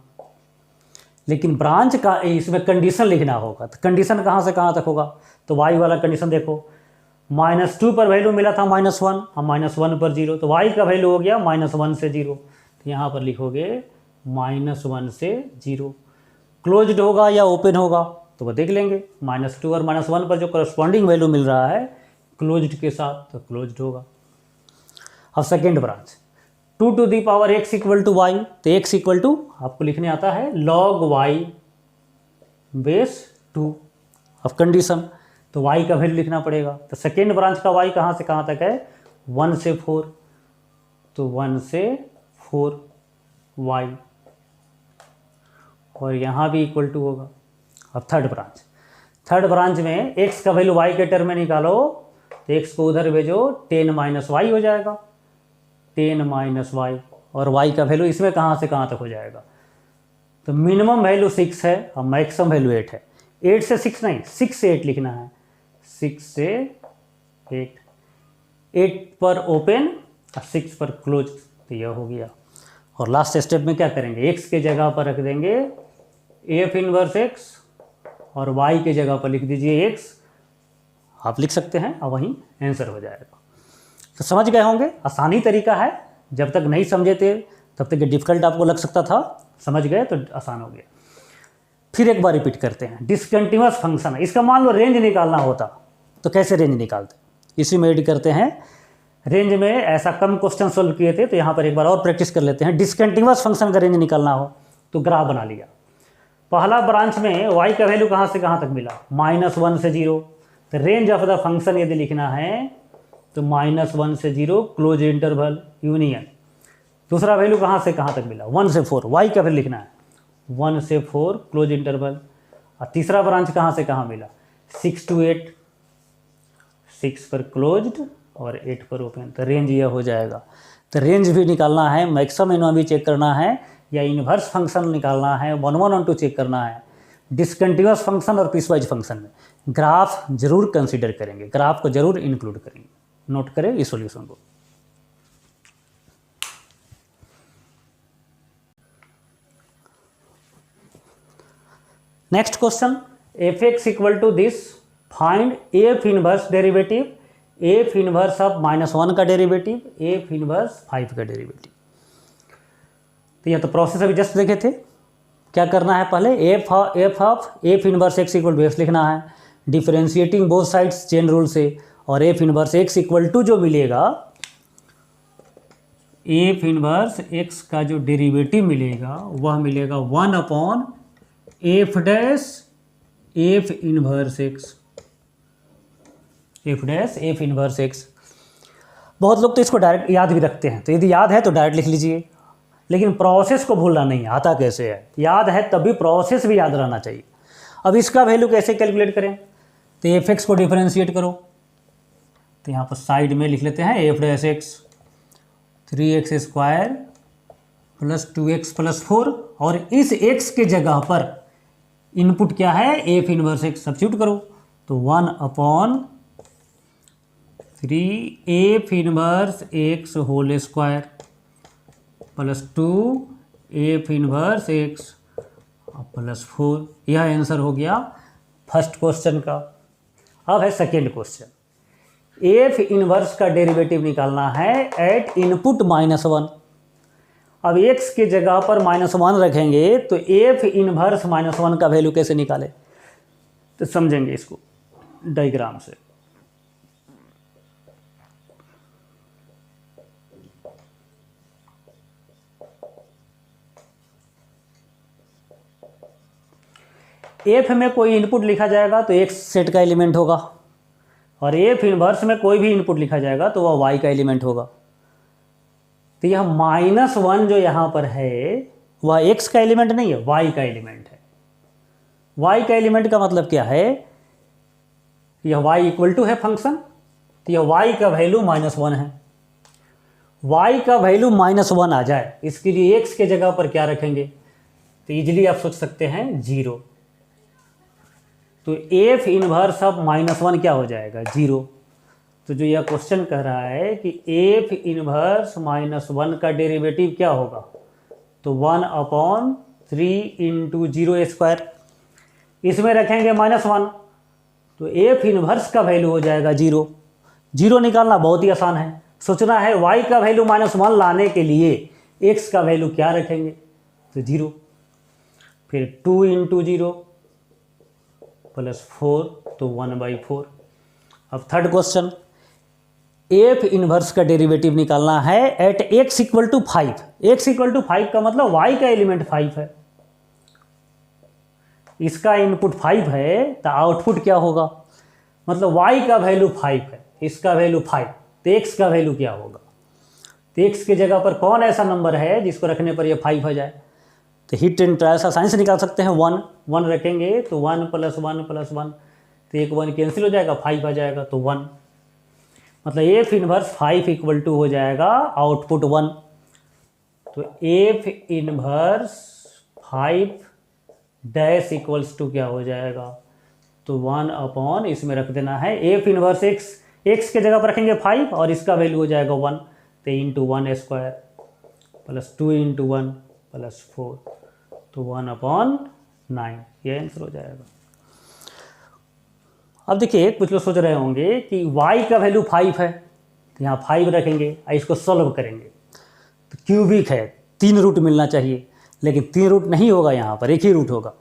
लेकिन ब्रांच का इसमें कंडीशन लिखना होगा, तो कंडीशन कहाँ से कहाँ तक होगा, तो y वाला कंडीशन देखो, -2 पर वैल्यू मिला था -1, हम -1 पर 0, तो y का वैल्यू हो गया -1 से 0, तो यहाँ पर लिखोगे -1 से 0। क्लोज्ड होगा या ओपन होगा तो वह देख लेंगे, -2 और -1 पर जो करस्पॉन्डिंग वैल्यू मिल रहा है क्लोज्ड के साथ, तो क्लोज्ड होगा। अब second branch 2 to the power x equal to Y, तो x इक्वल टू आपको लिखने आता है log y बेस 2। अब कंडीशन, तो y का वैल्यू लिखना पड़ेगा, तो सेकेंड ब्रांच का y कहाँ से कहाँ तक है, 1 से 4, तो 1 से 4 y, और यहाँ भी इक्वल टू होगा। अब थर्ड ब्रांच में x का वैल्यू y के टर्म में निकालो, तो x को उधर भेजो, 10 माइनस वाई हो जाएगा, 10 माइनस वाई, और y का वैल्यू इसमें कहाँ से कहाँ तक हो जाएगा, तो मिनिमम वैल्यू 6 है और मैक्सिमम वैल्यू 8 है। 8 से 6 नहीं, 6 से 8 लिखना है, 6 से 8, 8 पर ओपन और 6 पर क्लोज, तो यह हो गया। और लास्ट स्टेप में क्या करेंगे, x के जगह पर रख देंगे f इनवर्स x, और y के जगह पर लिख दीजिए x, आप लिख सकते हैं, और वहीं आंसर हो जाएगा। तो समझ गए होंगे, आसानी तरीका है, जब तक नहीं समझे थे तब तक डिफ़िकल्ट आपको लग सकता था, समझ गए तो आसान हो गया। फिर एक बार रिपीट करते हैं, डिसकंटिन्यूअस फंक्शन है, इसका मान लो रेंज निकालना होता तो कैसे रेंज निकालते, इसी में एड करते हैं। रेंज में ऐसा कम क्वेश्चन सोल्व किए थे, तो यहाँ पर एक बार और प्रैक्टिस कर लेते हैं। डिसकंटिन्यूअस फंक्शन का रेंज निकालना हो तो ग्राफ बना लिया, पहला ब्रांच में y का वैल्यू कहाँ से कहाँ तक मिला, -1 से 0, तो रेंज ऑफ द फंक्शन यदि लिखना है तो -1 से 0 क्लोज इंटरवल यूनियन। दूसरा वैल्यू कहाँ से कहाँ तक मिला, 1 से 4, y का वैल्यू लिखना है 1 से 4 क्लोज इंटरवल। और तीसरा ब्रांच कहाँ से कहाँ मिला, 6 to 8, 6 पर क्लोज्ड और 8 पर ओपन, तो रेंज यह हो जाएगा। तो रेंज भी निकालना है, मैक्सिमम मिनिमम भी चेक करना है, या इन्वर्स फंक्शन निकालना है, 1 1 और 2 चेक करना है। डिसकंटिन्यूअस फंक्शन और पीसवाइज फंक्शन में ग्राफ जरूर कंसीडर करेंगे, ग्राफ को जरूर इंक्लूड करेंगे, नोट करें इस सॉल्यूशन को। Next question, f x equal to this, find f inverse derivative, f inverse of -1 का डेरिवेटिव, एफ इनवर्स 5 का डेरिवेटिव। तो यह तो प्रोसेस अभी जस्ट देखे थे। क्या करना है, पहले f of F inverse x equal to x लिखना है, differentiating both sides chain rule से, और f inverse x equal to जो मिलेगा, एफ इनवर्स एक्स का जो डेरिवेटिव मिलेगा वह मिलेगा 1 upon F dash F inverse x, F dash F inverse x. बहुत लोग तो इसको डायरेक्ट याद भी रखते हैं, तो यदि याद है तो डायरेक्ट लिख लीजिए, लेकिन प्रोसेस को भूलना नहीं, आता कैसे है, याद है तभी प्रोसेस भी याद रहना चाहिए। अब इसका वैल्यू कैसे कैलकुलेट करें, तो एफ एक्स को डिफरेंशिएट करो, तो यहाँ पर साइड में लिख लेते हैं F dash x 3x square plus 2x plus 4, और इस x के जगह पर इनपुट क्या है, एफ इनवर्स एक्स सब्स्टिट्यूट करो, तो 1 upon 3 f inverse x whole square plus 2 f inverse x plus 4। यह आंसर हो गया फर्स्ट क्वेश्चन का। अब है सेकेंड क्वेश्चन, एफ इनवर्स का डेरिवेटिव निकालना है एट इनपुट -1। अब x के जगह पर -1 रखेंगे तो एफ इनवर्स -1 का वैल्यू कैसे निकाले, तो समझेंगे इसको डायग्राम से। एफ में कोई इनपुट लिखा जाएगा तो x सेट का एलिमेंट होगा, और एफ इनवर्स में कोई भी इनपुट लिखा जाएगा तो वह y का एलिमेंट होगा। तो यह -1 जो यहाँ पर है वह x का एलिमेंट नहीं है, y का एलिमेंट है। y का एलिमेंट का मतलब क्या है, यह y इक्वल टू है फंक्शन, तो यह y का वैल्यू -1 है। y का वैल्यू -1 आ जाए, इसके लिए x के जगह पर क्या रखेंगे, तो इजीली आप सोच सकते हैं 0। तो f इनवर्स ऑफ -1 क्या हो जाएगा, 0। तो जो यह क्वेश्चन कह रहा है कि f इनवर्स -1 का डेरिवेटिव क्या होगा, तो 1/3 इंटू 0² इसमें रखेंगे -1, तो f इनवर्स का वैल्यू हो जाएगा 0। 0 निकालना बहुत ही आसान है, सोचना है y का वैल्यू -1 लाने के लिए x का वैल्यू क्या रखेंगे, तो 0। फिर 2 इंटू 0 प्लस 4, तो 1/4। अब थर्ड क्वेश्चन, f इनवर्स का डेरिवेटिव निकालना है at x equal to 5। x equal to 5 का मतलब y का एलिमेंट 5 है, इसका इनपुट 5 है, तो आउटपुट क्या होगा, मतलब y का वैल्यू 5 है, इसका वैल्यू 5, तो x का वैल्यू क्या होगा, तो x की जगह पर कौन ऐसा नंबर है जिसको रखने पर ये 5 आ जाए, तो हिट एंड ट्रायल साइन से निकाल सकते हैं। 1 रखेंगे तो 1 + 1 + 1, तो एक 1 कैंसिल हो जाएगा, 5 आ जाएगा, तो 1, मतलब f इनवर्स 5 इक्वल टू हो जाएगा आउटपुट 1। तो f inverse 5 dash equals to क्या हो जाएगा, तो 1 इसमें रख देना है f इनवर्स x के जगह पर रखेंगे 5 और इसका वैल्यू हो जाएगा 1, तो इंटू 1² प्लस 2 इंटू 1 प्लस 4, तो 1/9, ये आंसर हो जाएगा। अब देखिए कुछ लोग सोच रहे होंगे कि y का वैल्यू 5 है, तो यहाँ 5 रखेंगे और इसको सॉल्व करेंगे, तो क्यूबिक है, 3 रूट मिलना चाहिए, लेकिन 3 रूट नहीं होगा, यहाँ पर एक ही रूट होगा,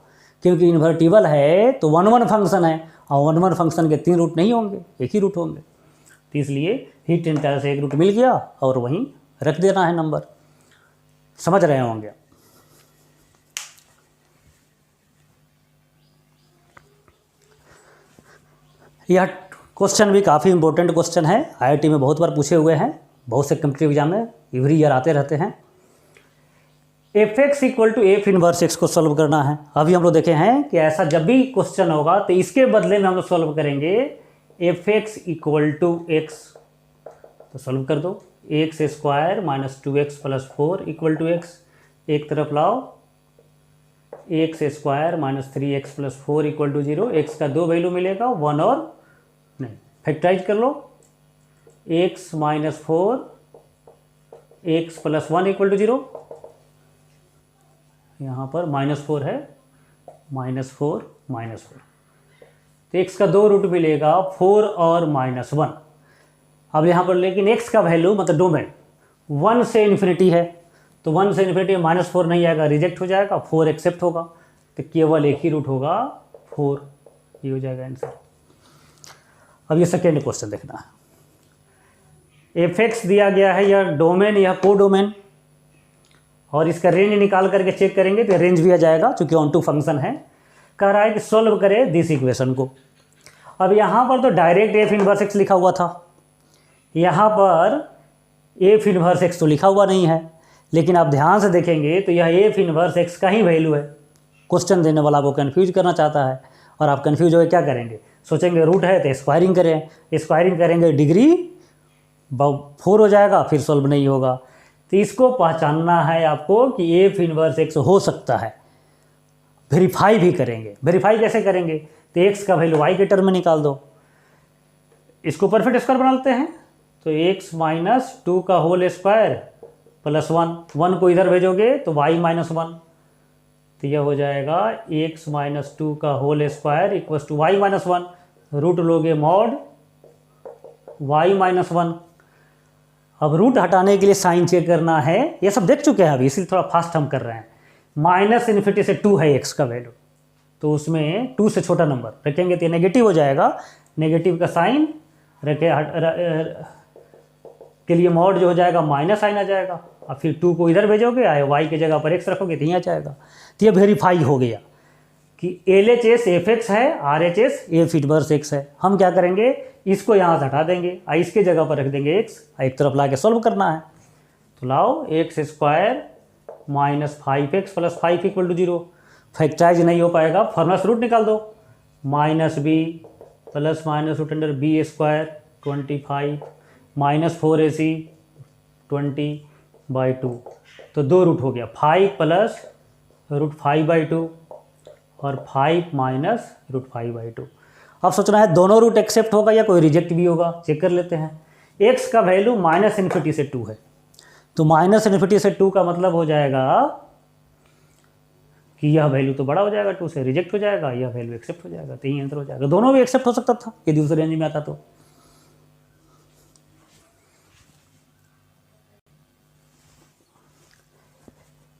क्योंकि इन्वर्टिबल है तो 1 फंक्शन है, और 1 फंक्शन के 3 रूट नहीं होंगे, एक ही रूट होंगे, तो इसलिए हिट एंड ट्रायल से एक रूट मिल गया और वहीं रख देना है नंबर। समझ रहे होंगे। यह क्वेश्चन भी काफ़ी इंपॉर्टेंट क्वेश्चन है, आईआईटी में बहुत बार पूछे हुए हैं, बहुत से कॉम्पिटिटिव एग्जाम में एवरी ईयर आते रहते हैं। f(x) equal to f inverse x को सॉल्व करना है। अभी हम लोग देखे हैं कि ऐसा जब भी क्वेश्चन होगा तो इसके बदले में हम लोग सॉल्व करेंगे f(x) इक्वल टू x, तो सॉल्व कर दो, x² - 2x + 4 equal to x, एक तरफ लाओ, x² - 3x + 4 equal to 0, x का 2 वैल्यू मिलेगा, 1 और नहीं, फैक्टराइज कर लो, x - 4 x + 1 इक्वल टू 0, यहाँ पर -4 है, -4 -4, तो x का 2 रूट मिलेगा, 4 और -1। अब यहाँ पर लेकिन x का वैल्यू मतलब डोमेन 1 से इन्फिनिटी है, तो 1 से इन्फिनिटी -4 नहीं आएगा, रिजेक्ट हो जाएगा, 4 एक्सेप्ट होगा, तो केवल एक ही रूट होगा 4, ये हो जाएगा आंसर। अब ये सेकेंड क्वेश्चन देखना है। f(x) दिया गया है, यह डोमेन, यह को डोमेन, और इसका रेंज निकाल करके चेक करेंगे तो रेंज भी आ जाएगा, चूंकि ऑन टू फंक्शन है। कह रहा है कि सॉल्व करें दिस इक्वेशन को। अब यहाँ पर तो डायरेक्ट f इनवर्स x लिखा हुआ था, यहाँ पर f इनवर्स x तो लिखा हुआ नहीं है, लेकिन आप ध्यान से देखेंगे तो यह f इनवर्स x का ही वैल्यू है। क्वेश्चन देने वाला को कन्फ्यूज करना चाहता है, और आप कन्फ्यूज हो क्या करेंगे, सोचेंगे रूट है तो स्क्वायरिंग करें, स्क्वायरिंग करेंगे डिग्री 4 हो जाएगा, फिर सॉल्व नहीं होगा। तो इसको पहचानना है आपको कि f इनवर्स x हो सकता है, वेरीफाई भी करेंगे। वेरीफाई कैसे करेंगे, तो x का वैल्यू y के टर्म में निकाल दो, इसको परफेक्ट स्क्वायर बना लेते हैं, तो x - 2 का होल स्क्वायर प्लस 1 को इधर भेजोगे तो y - 1, तो यह हो जाएगा x - 2 का whole square equal to y - 1, root लोगे मॉड y - 1। अब रूट हटाने के लिए साइन चेक करना है, ये सब देख चुके हैं अभी, इसलिए थोड़ा फास्ट हम कर रहे हैं। -∞ से 2 है x का वैल्यू, तो उसमें 2 से छोटा नंबर रखेंगे तो ये नेगेटिव हो जाएगा, नेगेटिव का साइन रखे के लिए मॉड जो हो जाएगा माइनस साइन आ जाएगा, और फिर 2 को इधर भेजोगे, आए y की जगह पर x रखोगे तो यहाँ जाएगा। तो ये वेरीफाई हो गया कि LHS f(x) है, RHS f इनवर्स x है। हम क्या करेंगे, इसको यहाँ से हटा देंगे, इसके जगह पर रख देंगे x, एक तरफ ला के सॉल्व करना है। तो लाओ x square minus 5x plus 5 equal to 0। Factorise नहीं हो पाएगा, फॉर्मूला से रूट निकाल दो, minus b plus minus root under b square 25 minus 4ac 20/2। तो 2 रूट हो गया, 5 प्लस रूट 5/2 और 5 माइनस रूट 5/2। अब सोचना है दोनों रूट एक्सेप्ट होगा या कोई रिजेक्ट भी होगा, चेक कर लेते हैं। x का वैल्यू -∞ से 2 है, तो -∞ से 2 का मतलब हो जाएगा कि यह वैल्यू तो बड़ा हो जाएगा 2 से, रिजेक्ट हो जाएगा, यह वैल्यू एक्सेप्ट हो जाएगा, तो यही आंसर हो जाएगा। दोनों भी एक्सेप्ट हो सकता था कि दूसरे रेंज में आता तो।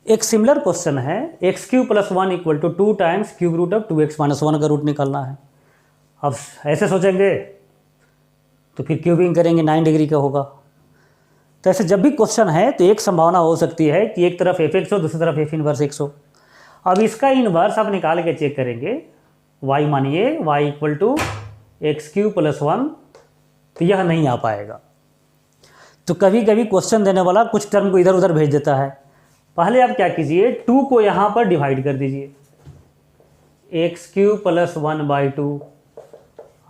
एक सिमिलर क्वेश्चन है, x³ + 1 equal to 2 times cube root of 2x - 1 का रूट निकालना है। अब ऐसे सोचेंगे तो फिर क्यूबिंग करेंगे 9 डिग्री का होगा। तो ऐसे जब भी क्वेश्चन है तो एक संभावना हो सकती है कि एक तरफ f(x) हो, दूसरी तरफ f इनवर्स x हो। अब इसका इन्वर्स आप निकाल के चेक करेंगे, y मानिए y इक्वल टू x³ + 1, तो यह नहीं आ पाएगा। तो कभी कभी क्वेश्चन देने वाला कुछ टर्म को इधर उधर भेज देता है। पहले आप क्या कीजिए, 2 को यहाँ पर डिवाइड कर दीजिए, x³ + 1/2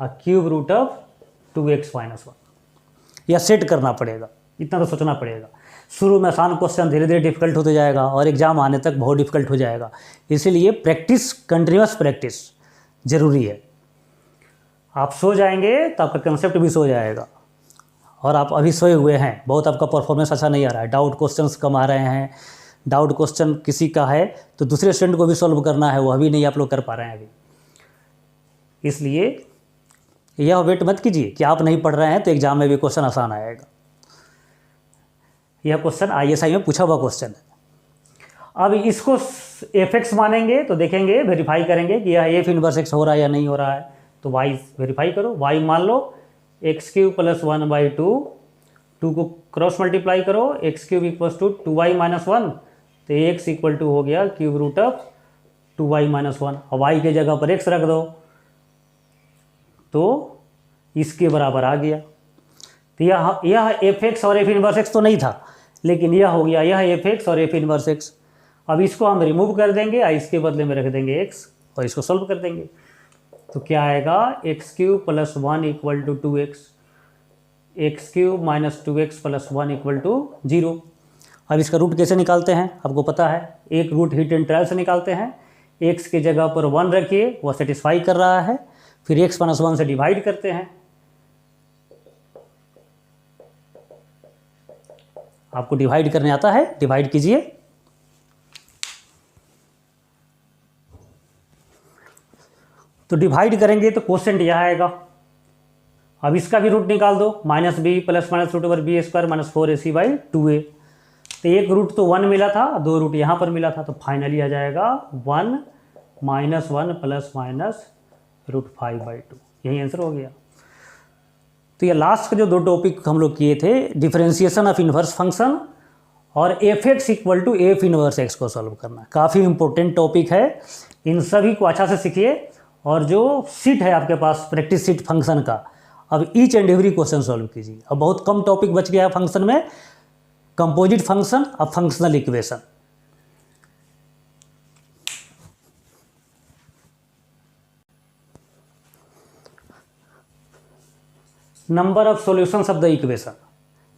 cube root of 2x - 1। यह सेट करना पड़ेगा, इतना तो सोचना पड़ेगा। शुरू में आसान क्वेश्चन, धीरे धीरे डिफिकल्ट होते जाएगा और एग्जाम आने तक बहुत डिफिकल्ट हो जाएगा। इसीलिए प्रैक्टिस, कंटिन्यूस प्रैक्टिस जरूरी है। आप सो जाएंगे तो आपका कंसेप्ट भी सो जाएगा, और आप अभी सोए हुए हैं, बहुत आपका परफॉर्मेंस अच्छा नहीं आ रहा है, डाउट क्वेश्चंस कम आ रहे हैं। डाउट क्वेश्चन किसी का है तो दूसरे स्टूडेंट को भी सॉल्व करना है, वो अभी नहीं आप लोग कर पा रहे हैं अभी। इसलिए यह वेट मत कीजिए कि आप नहीं पढ़ रहे हैं तो एग्जाम में भी क्वेश्चन आसान आएगा। यह क्वेश्चन ISI में पूछा हुआ क्वेश्चन है। अब इसको f(x) मानेंगे तो देखेंगे, वेरीफाई करेंगे कि यह f इनवर्स x हो रहा है या नहीं हो रहा है। तो y वेरीफाई करो, y मान लो x³ + 1/2, 2 को क्रॉस मल्टीप्लाई करो, x³ = 2y - 1, तो x इक्वल टू हो गया क्यूब रूट ऑफ 2y - 1। अब y के जगह पर x रख दो तो इसके बराबर आ गया। तो यह f(x) और f इनवर्स x तो नहीं था, लेकिन यह हो गया, यह f(x) और f इनवर्स x। अब इसको हम रिमूव कर देंगे, इसके बदले में रख देंगे x और इसको सॉल्व कर देंगे। तो क्या आएगा, x³ + 1 equal to 2x, x³ - 2x + 1 equal to 0। अब इसका रूट कैसे निकालते हैं आपको पता है, एक रूट हिट एंड ट्रायल से निकालते हैं। x की जगह पर 1 रखिए, वह सेटिस्फाई कर रहा है, फिर x - 1 से डिवाइड करते हैं। आपको डिवाइड करने आता है, डिवाइड कीजिए। तो डिवाइड करेंगे तो क्वोशिएंट यह आएगा। अब इसका भी रूट निकाल दो, -b plus minus root over b square - 4ac/2a। तो एक रूट तो 1 मिला था, 2 रूट यहाँ पर मिला था, तो फाइनली आ जाएगा 1 - 1 प्लस माइनस रूट 5/2। यही आंसर हो गया। तो ये लास्ट के जो 2 टॉपिक हम लोग किए थे, डिफरेंशिएशन ऑफ इन्वर्स फंक्शन और f(x) equal to f inverse x को सॉल्व करना, काफ़ी इंपॉर्टेंट टॉपिक है। इन सभी को अच्छा से सीखिए, और जो सीट है आपके पास प्रैक्टिस सीट फंक्शन का, अब each and every question solve कीजिए। अब बहुत कम टॉपिक बच गया है फंक्शन में, कंपोजिट फंक्शन और functional equation. Number of solutions of the equation,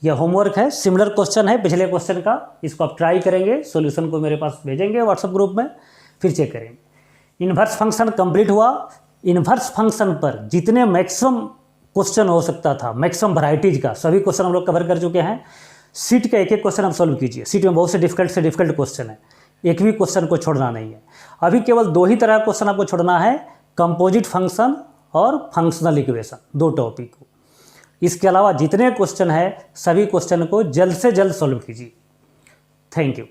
यह होमवर्क है, सिमिलर क्वेश्चन है पिछले क्वेश्चन का। इसको आप ट्राई करेंगे, सॉल्यूशन को मेरे पास भेजेंगे व्हाट्सएप ग्रुप में, फिर चेक करेंगे। इन्वर्स फंक्शन कंप्लीट हुआ। इन्वर्स फंक्शन पर जितने मैक्सिमम क्वेश्चन हो सकता था, मैक्सिमम वैरायटीज का सभी क्वेश्चन हम लोग कवर कर चुके हैं। सीट का एक एक क्वेश्चन आप सॉल्व कीजिए। सीट में बहुत से डिफिकल्ट क्वेश्चन है, एक भी क्वेश्चन को छोड़ना नहीं है। अभी केवल 2 ही तरह का क्वेश्चन आपको छोड़ना है, कंपोजिट फंक्शन और फंक्शनल इक्वेशन, 2 टॉपिक को। इसके अलावा जितने क्वेश्चन है सभी क्वेश्चन को जल्द से जल्द सॉल्व कीजिए। Thank you.